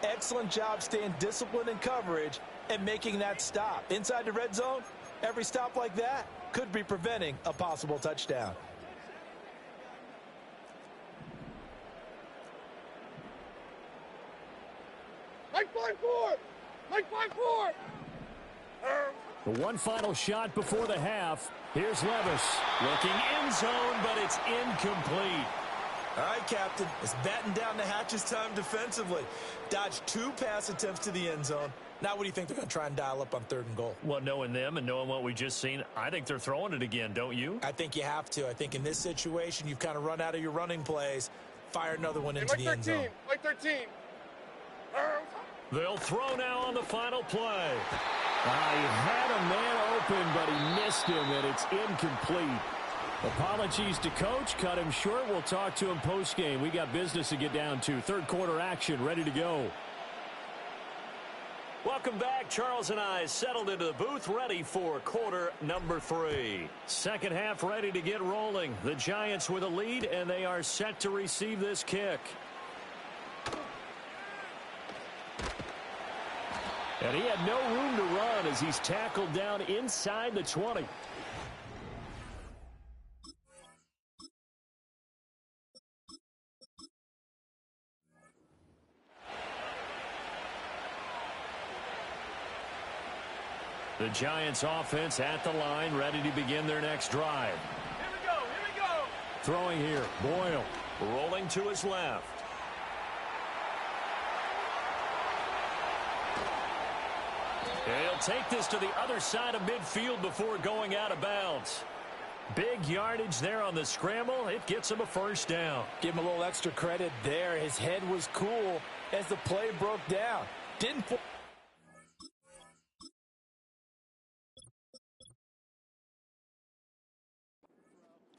Excellent job staying disciplined in coverage and making that stop. Inside the red zone, every stop like that could be preventing a possible touchdown. Mike 5-4! Mike 5-4! The one final shot before the half. Here's Levis. Looking end zone, but it's incomplete. All right, Captain. It's batten down the hatches time defensively. Dodged 2 pass attempts to the end zone. Now what do you think they're going to try and dial up on 3rd and goal? Well, knowing them and knowing what we just seen, I think they're throwing it again, don't you? I think you have to. I think in this situation, you've kind of run out of your running plays. Fire another one into the end zone. Mike 13! They'll throw now on the final play. He had a man open, but he missed him, and it's incomplete. Apologies to Coach. Cut him short. We'll talk to him post-game. We got business to get down to. Third quarter action ready to go. Welcome back. Charles and I settled into the booth, ready for quarter number 3. Second half ready to get rolling. The Giants with a lead, and they are set to receive this kick. And he had no room to run as he's tackled down inside the 20. The Giants offense at the line, ready to begin their next drive. Here we go! Throwing here, Boyle. Rolling to his left. And he'll take this to the other side of midfield before going out of bounds. Big yardage there on the scramble. It gets him a first down. Give him a little extra credit there. His head was cool as the play broke down. Didn't.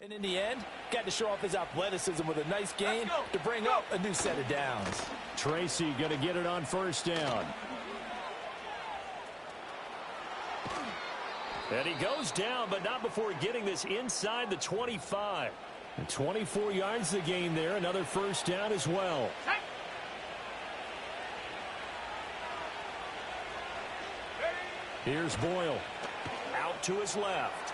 And in the end, got to show off his athleticism with a nice gain to bring up a new set of downs. Tracy going to get it on first down. And he goes down, but not before getting this inside the 25. And 24 yards the gain there. Another first down as well. Here's Boyle. Out to his left.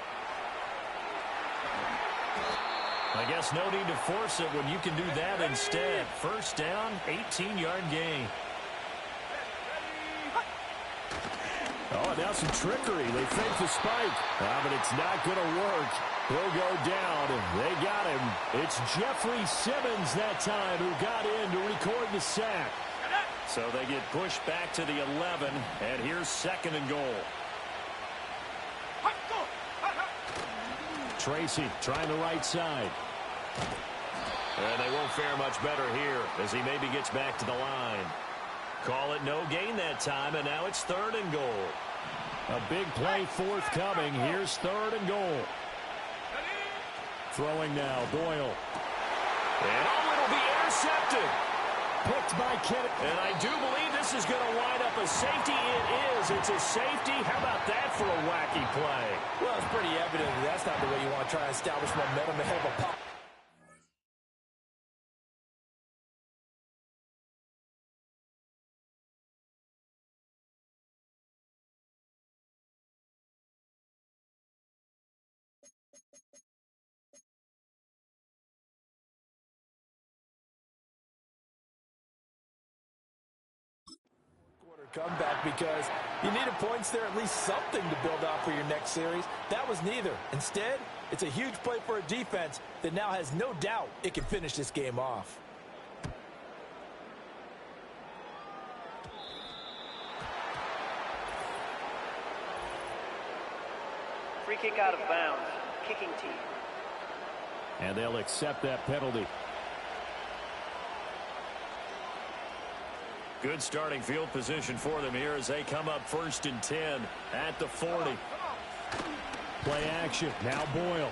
I guess no need to force it when you can do that instead. First down, 18-yard gain. Oh, and now some trickery. They fake the spike. But it's not going to work. He'll go down. They got him. It's Jeffrey Simmons that time who got in to record the sack. So they get pushed back to the 11, and here's 2nd and goal. Tracy trying the right side. And they won't fare much better here as he maybe gets back to the line. Call it no gain that time, and now it's 3rd and goal. A big play forthcoming. Here's 3rd and goal. Throwing now, Doyle. And it'll be intercepted. Picked by Kennedy. And I do believe this is going to wind up a safety. It is. It's a safety. How about that for a wacky play? Well, it's pretty evident that's not the way you want to try and establish momentum ahead of a pop. Comeback because you needed points there, at least something to build out for your next series. That was neither. Instead, it's a huge play for a defense that now has no doubt it can finish this game off. Free kick out of bounds. Kicking team. And they'll accept that penalty. Good starting field position for them here as they come up 1st and 10 at the 40. Play action. Now Boyle.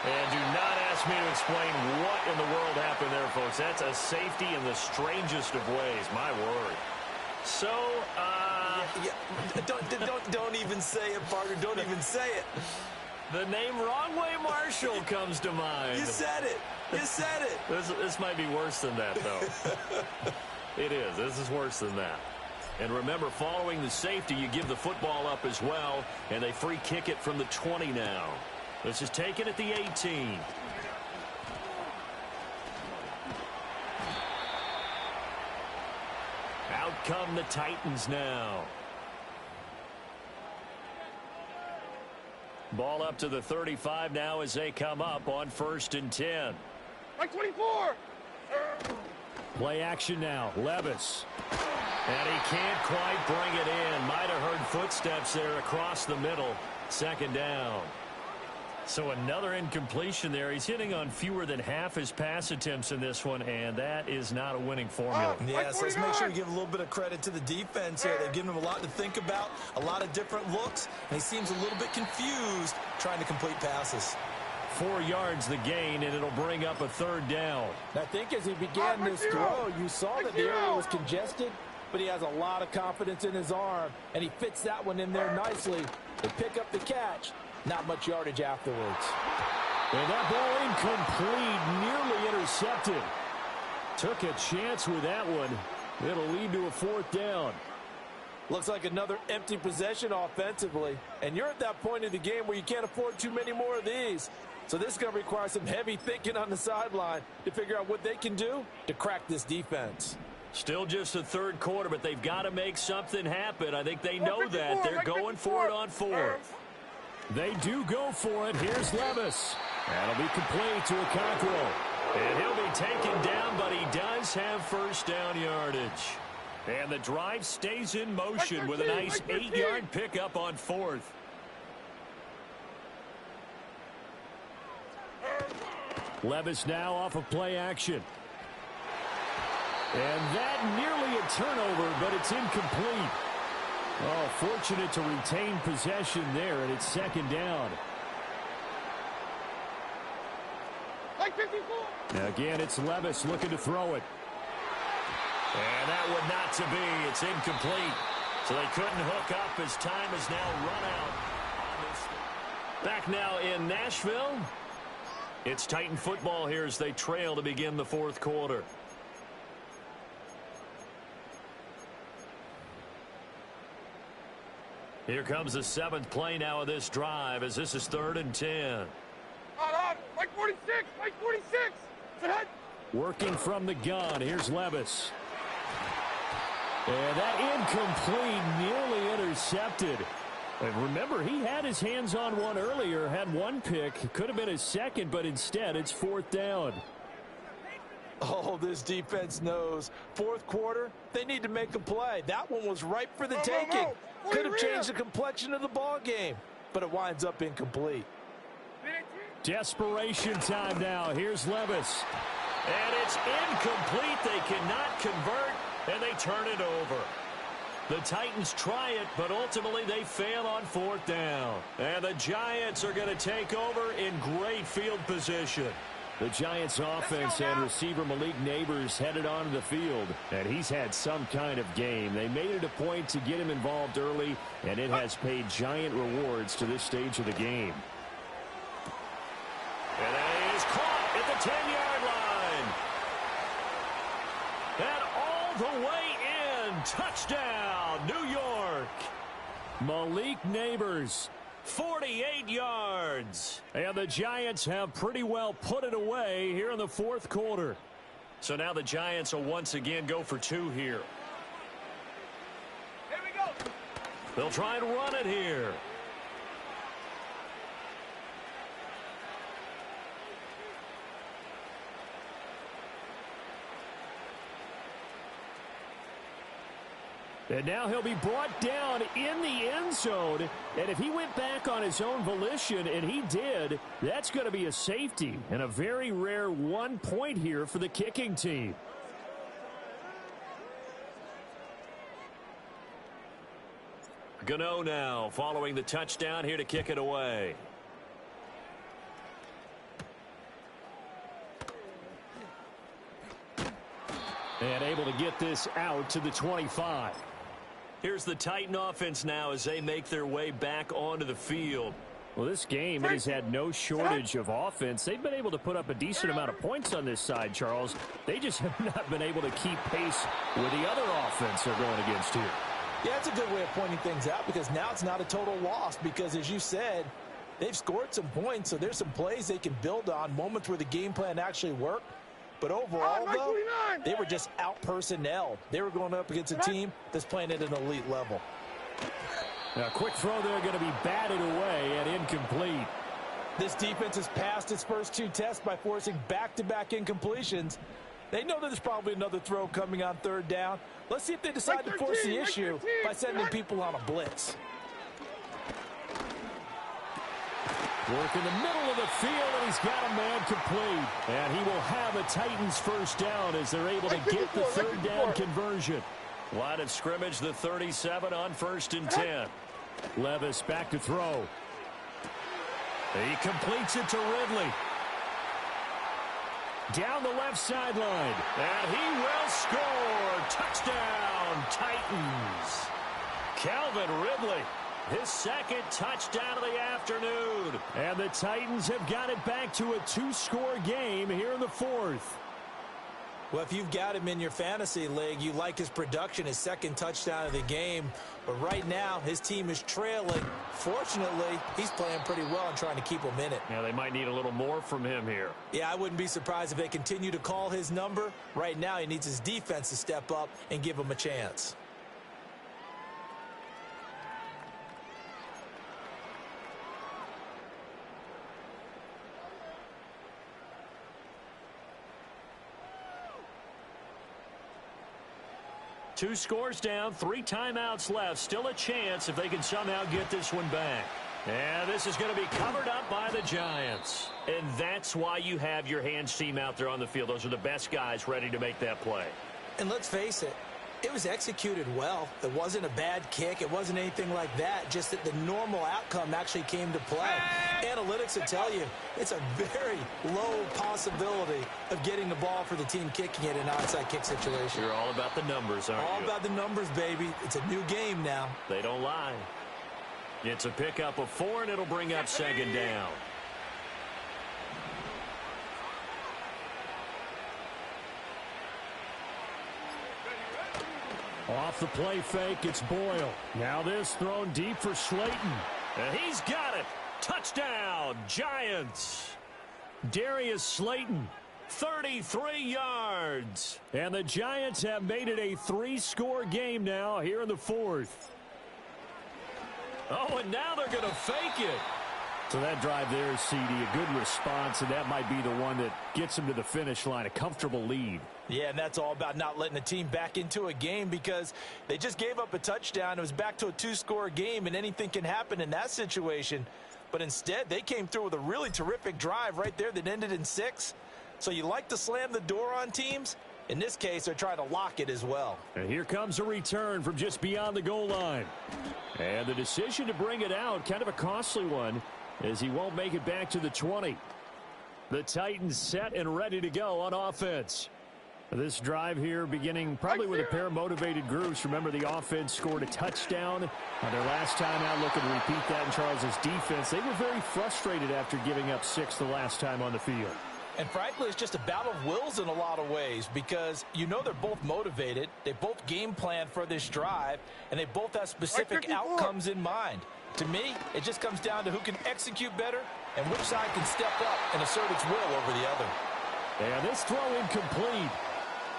And do not ask me to explain what in the world happened there, folks. That's a safety in the strangest of ways. My word. So, Don't even say it, partner. Don't even say it. The name Wrong Way Marshall comes to mind. You said it. You said it. This might be worse than that, though. It is. This is worse than that. And remember, following the safety, you give the football up as well, and they free kick it from the 20 now. This is taken at the 18. Out come the Titans now. Ball up to the 35 now as they come up on 1st and 10. Like 24. Play action now. Levis. And he can't quite bring it in. Might have heard footsteps there across the middle. 2nd down. So another incompletion there. He's hitting on fewer than half his pass attempts in this one, and that is not a winning formula. Yes, let's make sure we give a little bit of credit to the defense here. They've given him a lot to think about, a lot of different looks, and he seems a little bit confused trying to complete passes. 4 yards the gain, and it'll bring up a 3rd down. I think as he began this throw, you saw that the area was congested, but he has a lot of confidence in his arm, and he fits that one in there nicely. They pick up the catch. Not much yardage afterwards. And that ball incomplete, nearly intercepted. Took a chance with that one. It'll lead to a 4th down. Looks like another empty possession offensively. And you're at that point in the game where you can't afford too many more of these. So this is going to require some heavy thinking on the sideline to figure out what they can do to crack this defense. Still just the 3rd quarter, but they've got to make something happen. I think they know that. They're going for it on 4th. They do go for it. Here's Levis. That'll be complete to Okonkwo. And he'll be taken down, but he does have 1st down yardage. And the drive stays in motion with a nice 8-yard pickup on 4th. Levis now off of play action. And that nearly a turnover, but it's incomplete. Oh, fortunate to retain possession there, and it's 2nd down. Like 54. Now again, it's Levis looking to throw it. And that would not to be. It's incomplete. So they couldn't hook up as time is now run out. Back now in Nashville. It's Titan football here as they trail to begin the 4th quarter. Here comes the 7th play now of this drive as this is 3rd and 10. Like 46, like 46. Working from the gun. Here's Levis. And that incomplete, nearly intercepted. And remember, he had his hands on one earlier, had one pick. Could have been his second, but instead it's 4th down. Oh, this defense knows. 4th quarter, they need to make a play. That one was ripe for the taking. Could have changed the complexion of the ball game, but it winds up incomplete. Desperation time now. Here's Levis. And it's incomplete. They cannot convert, and they turn it over. The Titans try it, but ultimately they fail on 4th down. And the Giants are going to take over in great field position. The Giants offense and receiver Malik Neighbors headed onto the field, and he's had some kind of game. They made it a point to get him involved early, and it has paid giant rewards to this stage of the game. And that is caught at the 10-yard line. And all the way in. Touchdown, New York. Malik Neighbors, 48 yards. And the Giants have pretty well put it away here in the 4th quarter. So now the Giants will once again go for 2 here. Here we go. They'll try and run it here. And now he'll be brought down in the end zone. And if he went back on his own volition, and he did, that's going to be a safety. And a very rare 1 point here for the kicking team. Gano now following the touchdown here to kick it away. And able to get this out to the 25. Here's the Titan offense now as they make their way back onto the field. Well, this game, it has had no shortage of offense. They've been able to put up a decent amount of points on this side, Charles. They just have not been able to keep pace with the other offense they're going against here. Yeah, it's a good way of pointing things out because now it's not a total loss because, as you said, they've scored some points, so there's some plays they can build on, moments where the game plan actually worked. But overall, though, they were just out-personnelled. They were going up against a team that's playing at an elite level. A quick throw there going to be batted away and incomplete. This defense has passed its first 2 tests by forcing back-to-back incompletions. They know that there's probably another throw coming on 3rd down. Let's see if they decide to force the issue by sending people on a blitz. Work in the middle of the field, and he's got a man complete. And he will have a Titans first down as they're able to get the 3rd down conversion. Line of scrimmage, the 37 on 1st and 10. Levis back to throw. He completes it to Ridley. Down the left sideline. And he will score. Touchdown, Titans. Calvin Ridley. His 2nd touchdown of the afternoon. And the Titans have got it back to a 2-score game here in the 4th. Well, if you've got him in your fantasy league, you like his production, his 2nd touchdown of the game. But right now, his team is trailing. Fortunately, he's playing pretty well and trying to keep them in it. Now, they might need a little more from him here. Yeah, I wouldn't be surprised if they continue to call his number. Right now, he needs his defense to step up and give him a chance. Two scores down, 3 timeouts left. Still a chance if they can somehow get this one back. And this is going to be covered up by the Giants. And that's why you have your hands team out there on the field. Those are the best guys ready to make that play. And let's face it, it was executed well. It wasn't a bad kick. It wasn't anything like that. Just that the normal outcome actually came to play. Analytics will tell you it's a very low possibility of getting the ball for the team kicking it in an onside kick situation. You're all about the numbers, aren't you? All about the numbers, baby. It's a new game now. They don't lie. It's a pickup of 4, and it'll bring up 2nd down. Off the play fake, it's Boyle. Now this thrown deep for Slayton. And he's got it. Touchdown, Giants. Darius Slayton, 33 yards. And the Giants have made it a 3-score game now here in the fourth. Oh, and now they're going to fake it. So that drive there, CD, a good response, and that might be the one that gets them to the finish line, a comfortable lead. Yeah, and that's all about not letting the team back into a game because they just gave up a touchdown. It was back to a 2-score game, and anything can happen in that situation. But instead, they came through with a really terrific drive right there that ended in 6. So you like to slam the door on teams. In this case, they're trying to lock it as well. And here comes a return from just beyond the goal line. And the decision to bring it out, kind of a costly one, as he won't make it back to the 20. The Titans set and ready to go on offense. This drive here beginning probably with a pair of motivated groups. Remember, the offense scored a touchdown on their last time out, looking to repeat that in Charles's defense. They were very frustrated after giving up 6 the last time on the field. And frankly, it's just a battle of wills in a lot of ways because you know they're both motivated. They both game plan for this drive, and they both have specific outcomes in mind. To me, it just comes down to who can execute better and which side can step up and assert its will over the other. And this throw incomplete.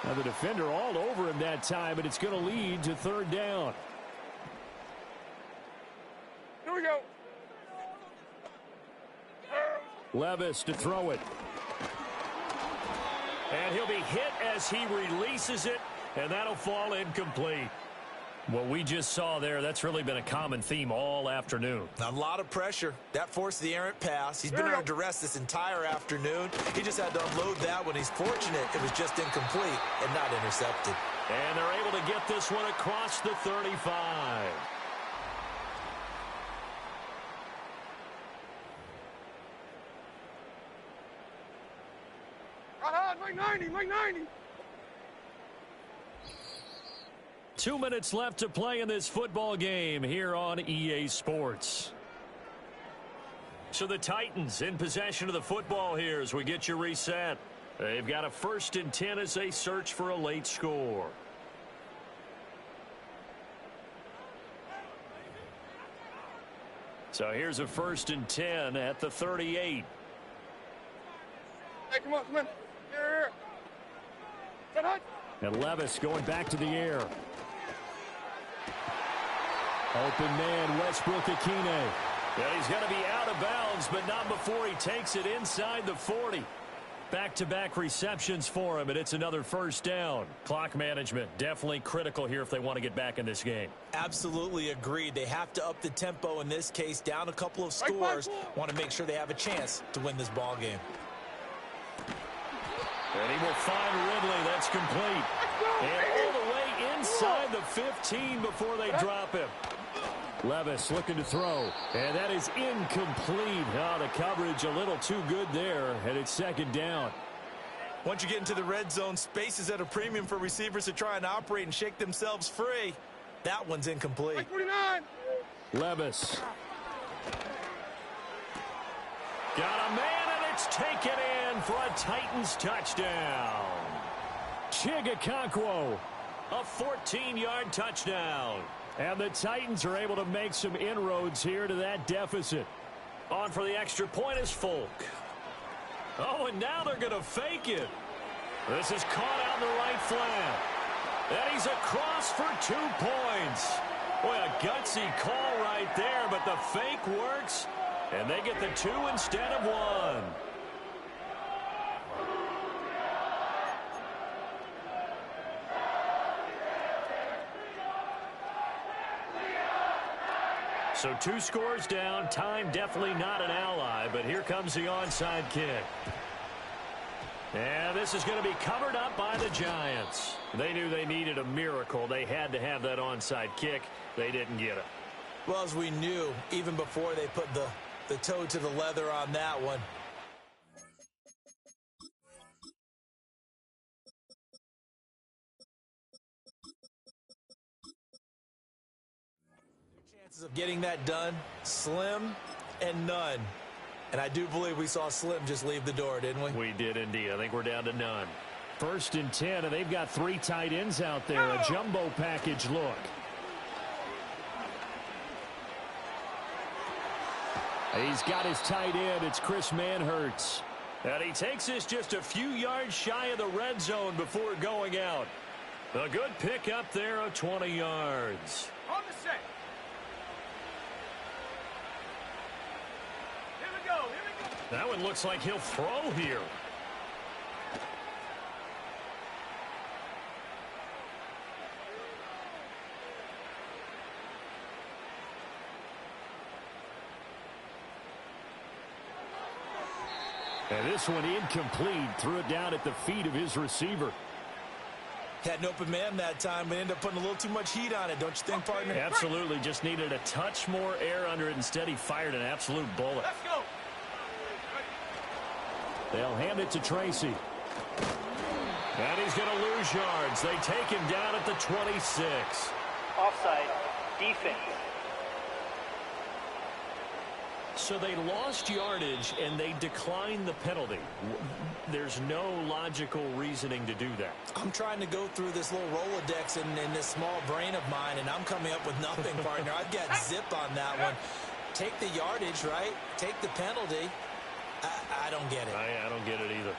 Now the defender all over him that time, and it's going to lead to 3rd down. Here we go. Levis to throw it. And he'll be hit as he releases it, and that'll fall incomplete. What we just saw there, that's really been a common theme all afternoon. A lot of pressure. That forced the errant pass. He's been under duress this entire afternoon. He just had to unload that one. He's fortunate it was just incomplete and not intercepted. And they're able to get this one across the 35. Make 90, make 90. 2 minutes left to play in this football game here on EA Sports. So the Titans in possession of the football here as we get you reset. They've got a 1st and 10 as they search for a late score. So here's a 1st and 10 at the 38. Hey, come on, come on. Here. And Levis going back to the air. Open man, Westbrook-Akine. And he's going to be out of bounds, but not before he takes it inside the 40. Back-to-back receptions for him, and it's another 1st down. Clock management definitely critical here if they want to get back in this game. Absolutely agreed. They have to up the tempo in this case, down a couple of scores. Want to make sure they have a chance to win this ball game. And he will find Ridley. That's complete. And all the way inside the 15 before they drop him. Levis looking to throw. And that is incomplete. Oh, the coverage a little too good there. And it's 2nd down. Once you get into the red zone, space is at a premium for receivers to try and operate and shake themselves free. That one's incomplete. 49. Levis. Got a man, and it's taken in for a Titans touchdown. Chigakonkwo, a 14-yard touchdown. And the Titans are able to make some inroads here to that deficit. On for the extra point is Folk. Oh, and now they're going to fake it. This is caught out in the right flat. And he's across for 2 points. Boy, a gutsy call right there, but the fake works. And they get the 2 instead of 1. So 2 scores down. Time definitely not an ally, but here comes the onside kick. And this is going to be covered up by the Giants. They knew they needed a miracle. They had to have that onside kick. They didn't get it. Well, as we knew, even before they put the toe to the leather on that one. Chances of getting that done, slim and none. And I do believe we saw Slim just leave the door, didn't we? We did indeed. I think we're down to none. 1st and 10, and they've got 3 tight ends out there. A jumbo package look. He's got his tight end. It's Chris Manhertz. And he takes us just a few yards shy of the red zone before going out. A good pick up there of 20 yards. On the set. Here we go. That one looks like he'll throw here. And this one incomplete. Threw it down at the feet of his receiver. Had an open man that time, but ended up putting a little too much heat on it, don't you think, partner? Absolutely. Just needed a touch more air under it. Instead, he fired an absolute bullet. Let's go. They'll hand it to Tracy. And he's going to lose yards. They take him down at the 26. Offside. Defense. So they lost yardage, and they declined the penalty. There's no logical reasoning to do that. I'm trying to go through this little Rolodex in this small brain of mine, and I'm coming up with nothing, partner. I've got zip on that one. Take the yardage, right? Take the penalty. I don't get it. I don't get it either.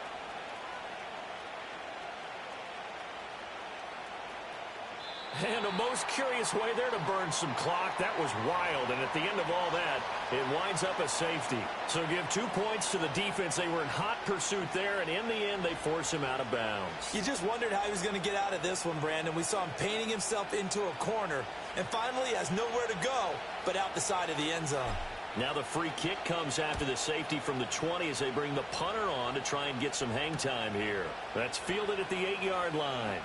And a most curious way there to burn some clock. That was wild, and at the end of all that, it winds up a safety. So give 2 points to the defense. They were in hot pursuit there, and in the end, they force him out of bounds. You just wondered how he was going to get out of this one, Brandon. We saw him painting himself into a corner, and finally has nowhere to go but out the side of the end zone. Now the free kick comes after the safety from the 20 as they bring the punter on to try and get some hang time here. That's fielded at the 8-yard line.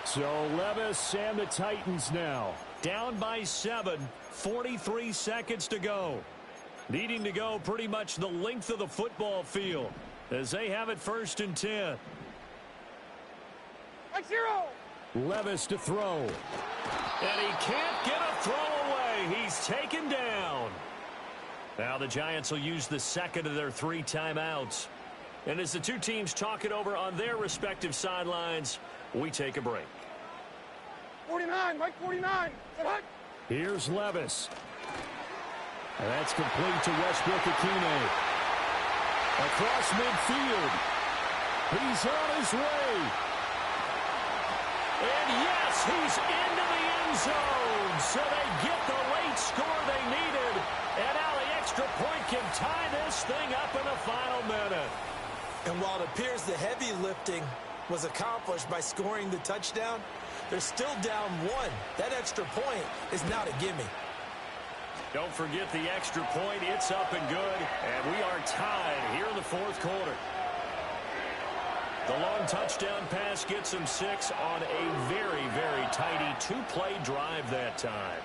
So Levis and the Titans now down by 7, 43 seconds to go. Needing to go pretty much the length of the football field as they have it 1st and 10. 0. Levis to throw. And he can't get a throw away. He's taken down. Now the Giants will use the second of their 3 timeouts. And as the two teams talk it over on their respective sidelines, we take a break. 49, Mike 49. Here's Levis. And that's complete to Westbrook-Akine. Across midfield. He's on his way. And yes, he's into the end zone. So they get the late score they needed. And now the extra point can tie this thing up in the final minute. And while it appears the heavy lifting was accomplished by scoring the touchdown, they're still down 1. That extra point is not a gimme. Don't forget the extra point. It's up and good. And we are tied here in the 4th quarter. The long touchdown pass gets them 6 on a very, very tidy 2-play drive that time.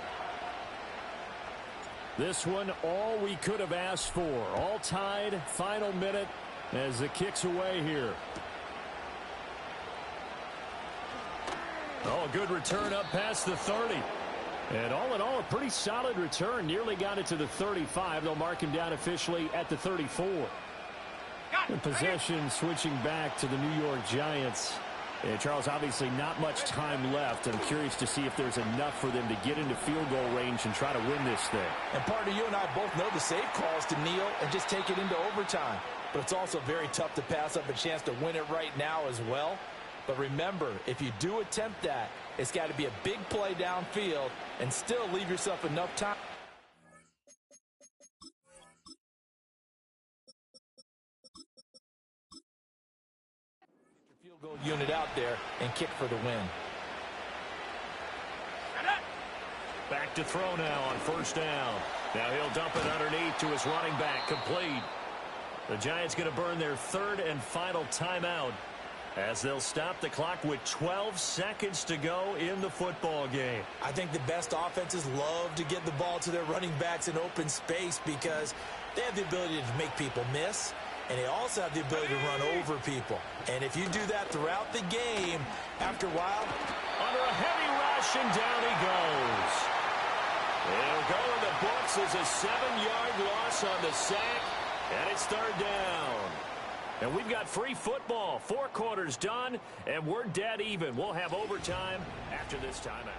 This one, all we could have asked for. All tied, final minute as the kick's away here. Oh, a good return up past the 30. And all in all, a pretty solid return. Nearly got it to the 35. They'll mark him down officially at the 34. And possession switching back to the New York Giants. And Charles, obviously not much time left. I'm curious to see if there's enough for them to get into field goal range and try to win this thing. And partner, you and I both know the safe calls to kneel and just take it into overtime. But it's also very tough to pass up a chance to win it right now as well. But remember, if you do attempt that, it's got to be a big play downfield and still leave yourself enough time. Field goal unit out there and kick for the win. Back to throw now on 1st down. Now he'll dump it underneath to his running back, complete. The Giants going to burn their 3rd and final timeout as they'll stop the clock with 12 seconds to go in the football game. I think the best offenses love to get the ball to their running backs in open space because they have the ability to make people miss, and they also have the ability to run over people. And if you do that throughout the game, after a while, under a heavy rush, and down he goes. It'll go in the books as a 7-yard loss on the sack, and it's 3rd down. And we've got free football. 4 quarters done, and we're dead even. We'll have overtime after this timeout.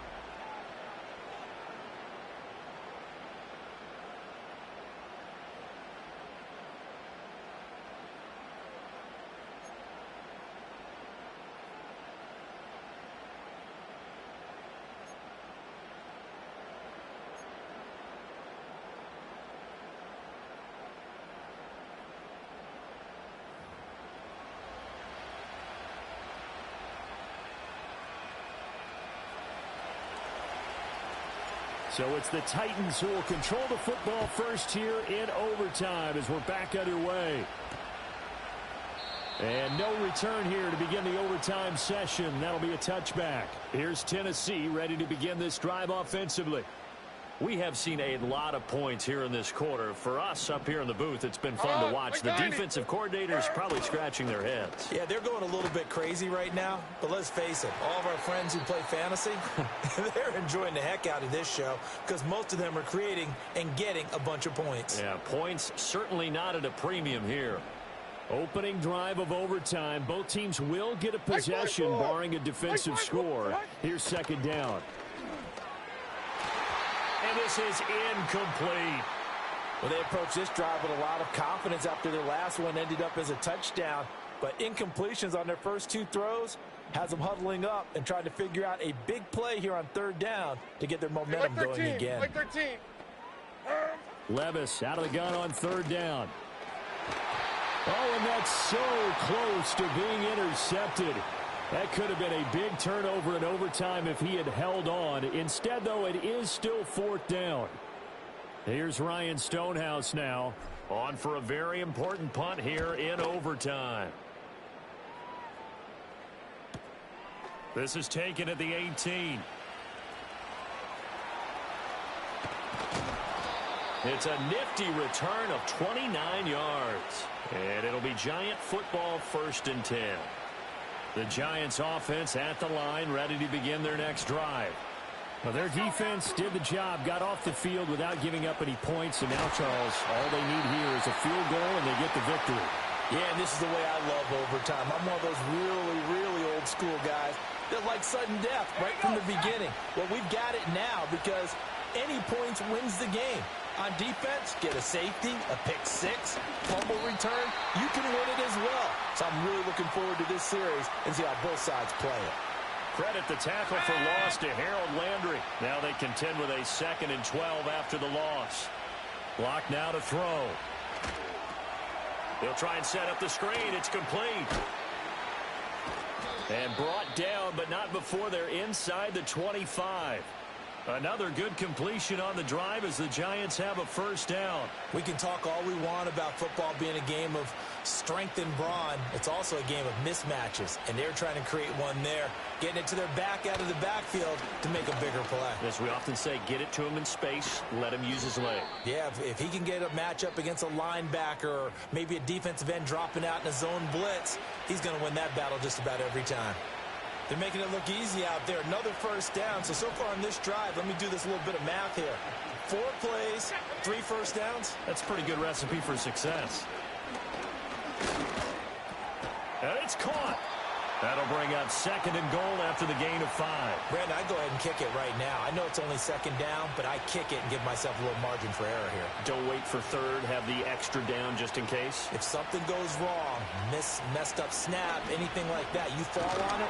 So it's the Titans who will control the football first here in overtime as we're back underway. And no return here to begin the overtime session. That'll be a touchback. Here's Tennessee ready to begin this drive offensively. We have seen a lot of points here in this quarter. For us up here in the booth, it's been fun to watch. The defensive coordinators probably scratching their heads. Yeah, they're going a little bit crazy right now. But let's face it, all of our friends who play fantasy, they're enjoying the heck out of this show because most of them are creating and getting a bunch of points. Yeah, points certainly not at a premium here. Opening drive of overtime. Both teams will get a possession, barring a defensive score. Here's second down. And this is incomplete. Well, they approached this drive with a lot of confidence after their last one ended up as a touchdown. But incompletions on their first two throws has them huddling up and trying to figure out a big play here on third down to get their momentum going again. Levis out of the gun on third down. Oh, and that's so close to being intercepted. That could have been a big turnover in overtime if he had held on. Instead, though, it is still fourth down. Here's Ryan Stonehouse now. On for a very important punt here in overtime. This is taken at the 18. It's a nifty return of 29 yards. And it'll be Giant football 1st and 10. The Giants offense at the line, ready to begin their next drive. Well, their defense did the job, got off the field without giving up any points. And now, Charles, all they need here is a field goal, and they get the victory. Yeah, and this is the way I love overtime. I'm one of those really, really old school guys that like sudden death right from the beginning. Well, we've got it now because any points wins the game. On defense, get a safety, a pick six, fumble return. You can win it as well. So I'm really looking forward to this series and see how both sides play it. Credit the tackle for loss to Harold Landry. Now they contend with a 2nd and 12 after the loss. Block now to throw. They'll try and set up the screen. It's complete. And brought down, but not before they're inside the 25. Another good completion on the drive as the Giants have a first down. We can talk all we want about football being a game of strength and brawn. It's also a game of mismatches, and they're trying to create one there, getting it to their back out of the backfield to make a bigger play. As we often say, get it to him in space, let him use his leg. Yeah, if he can get a matchup against a linebacker or maybe a defensive end dropping out in a zone blitz, he's going to win that battle just about every time. They're making it look easy out there. Another first down. So far on this drive, let me do this little bit of math here. 4 plays, 3 first downs. That's a pretty good recipe for success. And it's caught. That'll bring up 2nd and goal after the gain of 5. Brandon, I'd go ahead and kick it right now. I know it's only 2nd down, but I kick it and give myself a little margin for error here. Don't wait for 3rd. Have the extra down just in case. If something goes wrong, messed up snap, anything like that, you fall on it.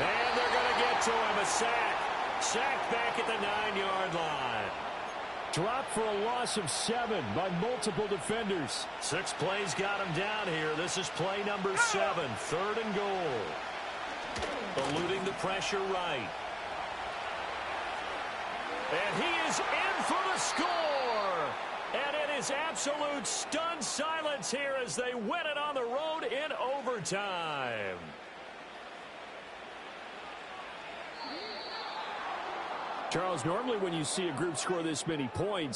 And they're going to get to him. A sack. Sacked back at the 9-yard line. Dropped for a loss of 7 by multiple defenders. 6 plays got him down here. This is play number 7. 3rd and goal. Eluding the pressure right. And he is in for the score. And it is absolute stunned silence here as they win it on the road in overtime. Charles, normally when you see a group score this many points,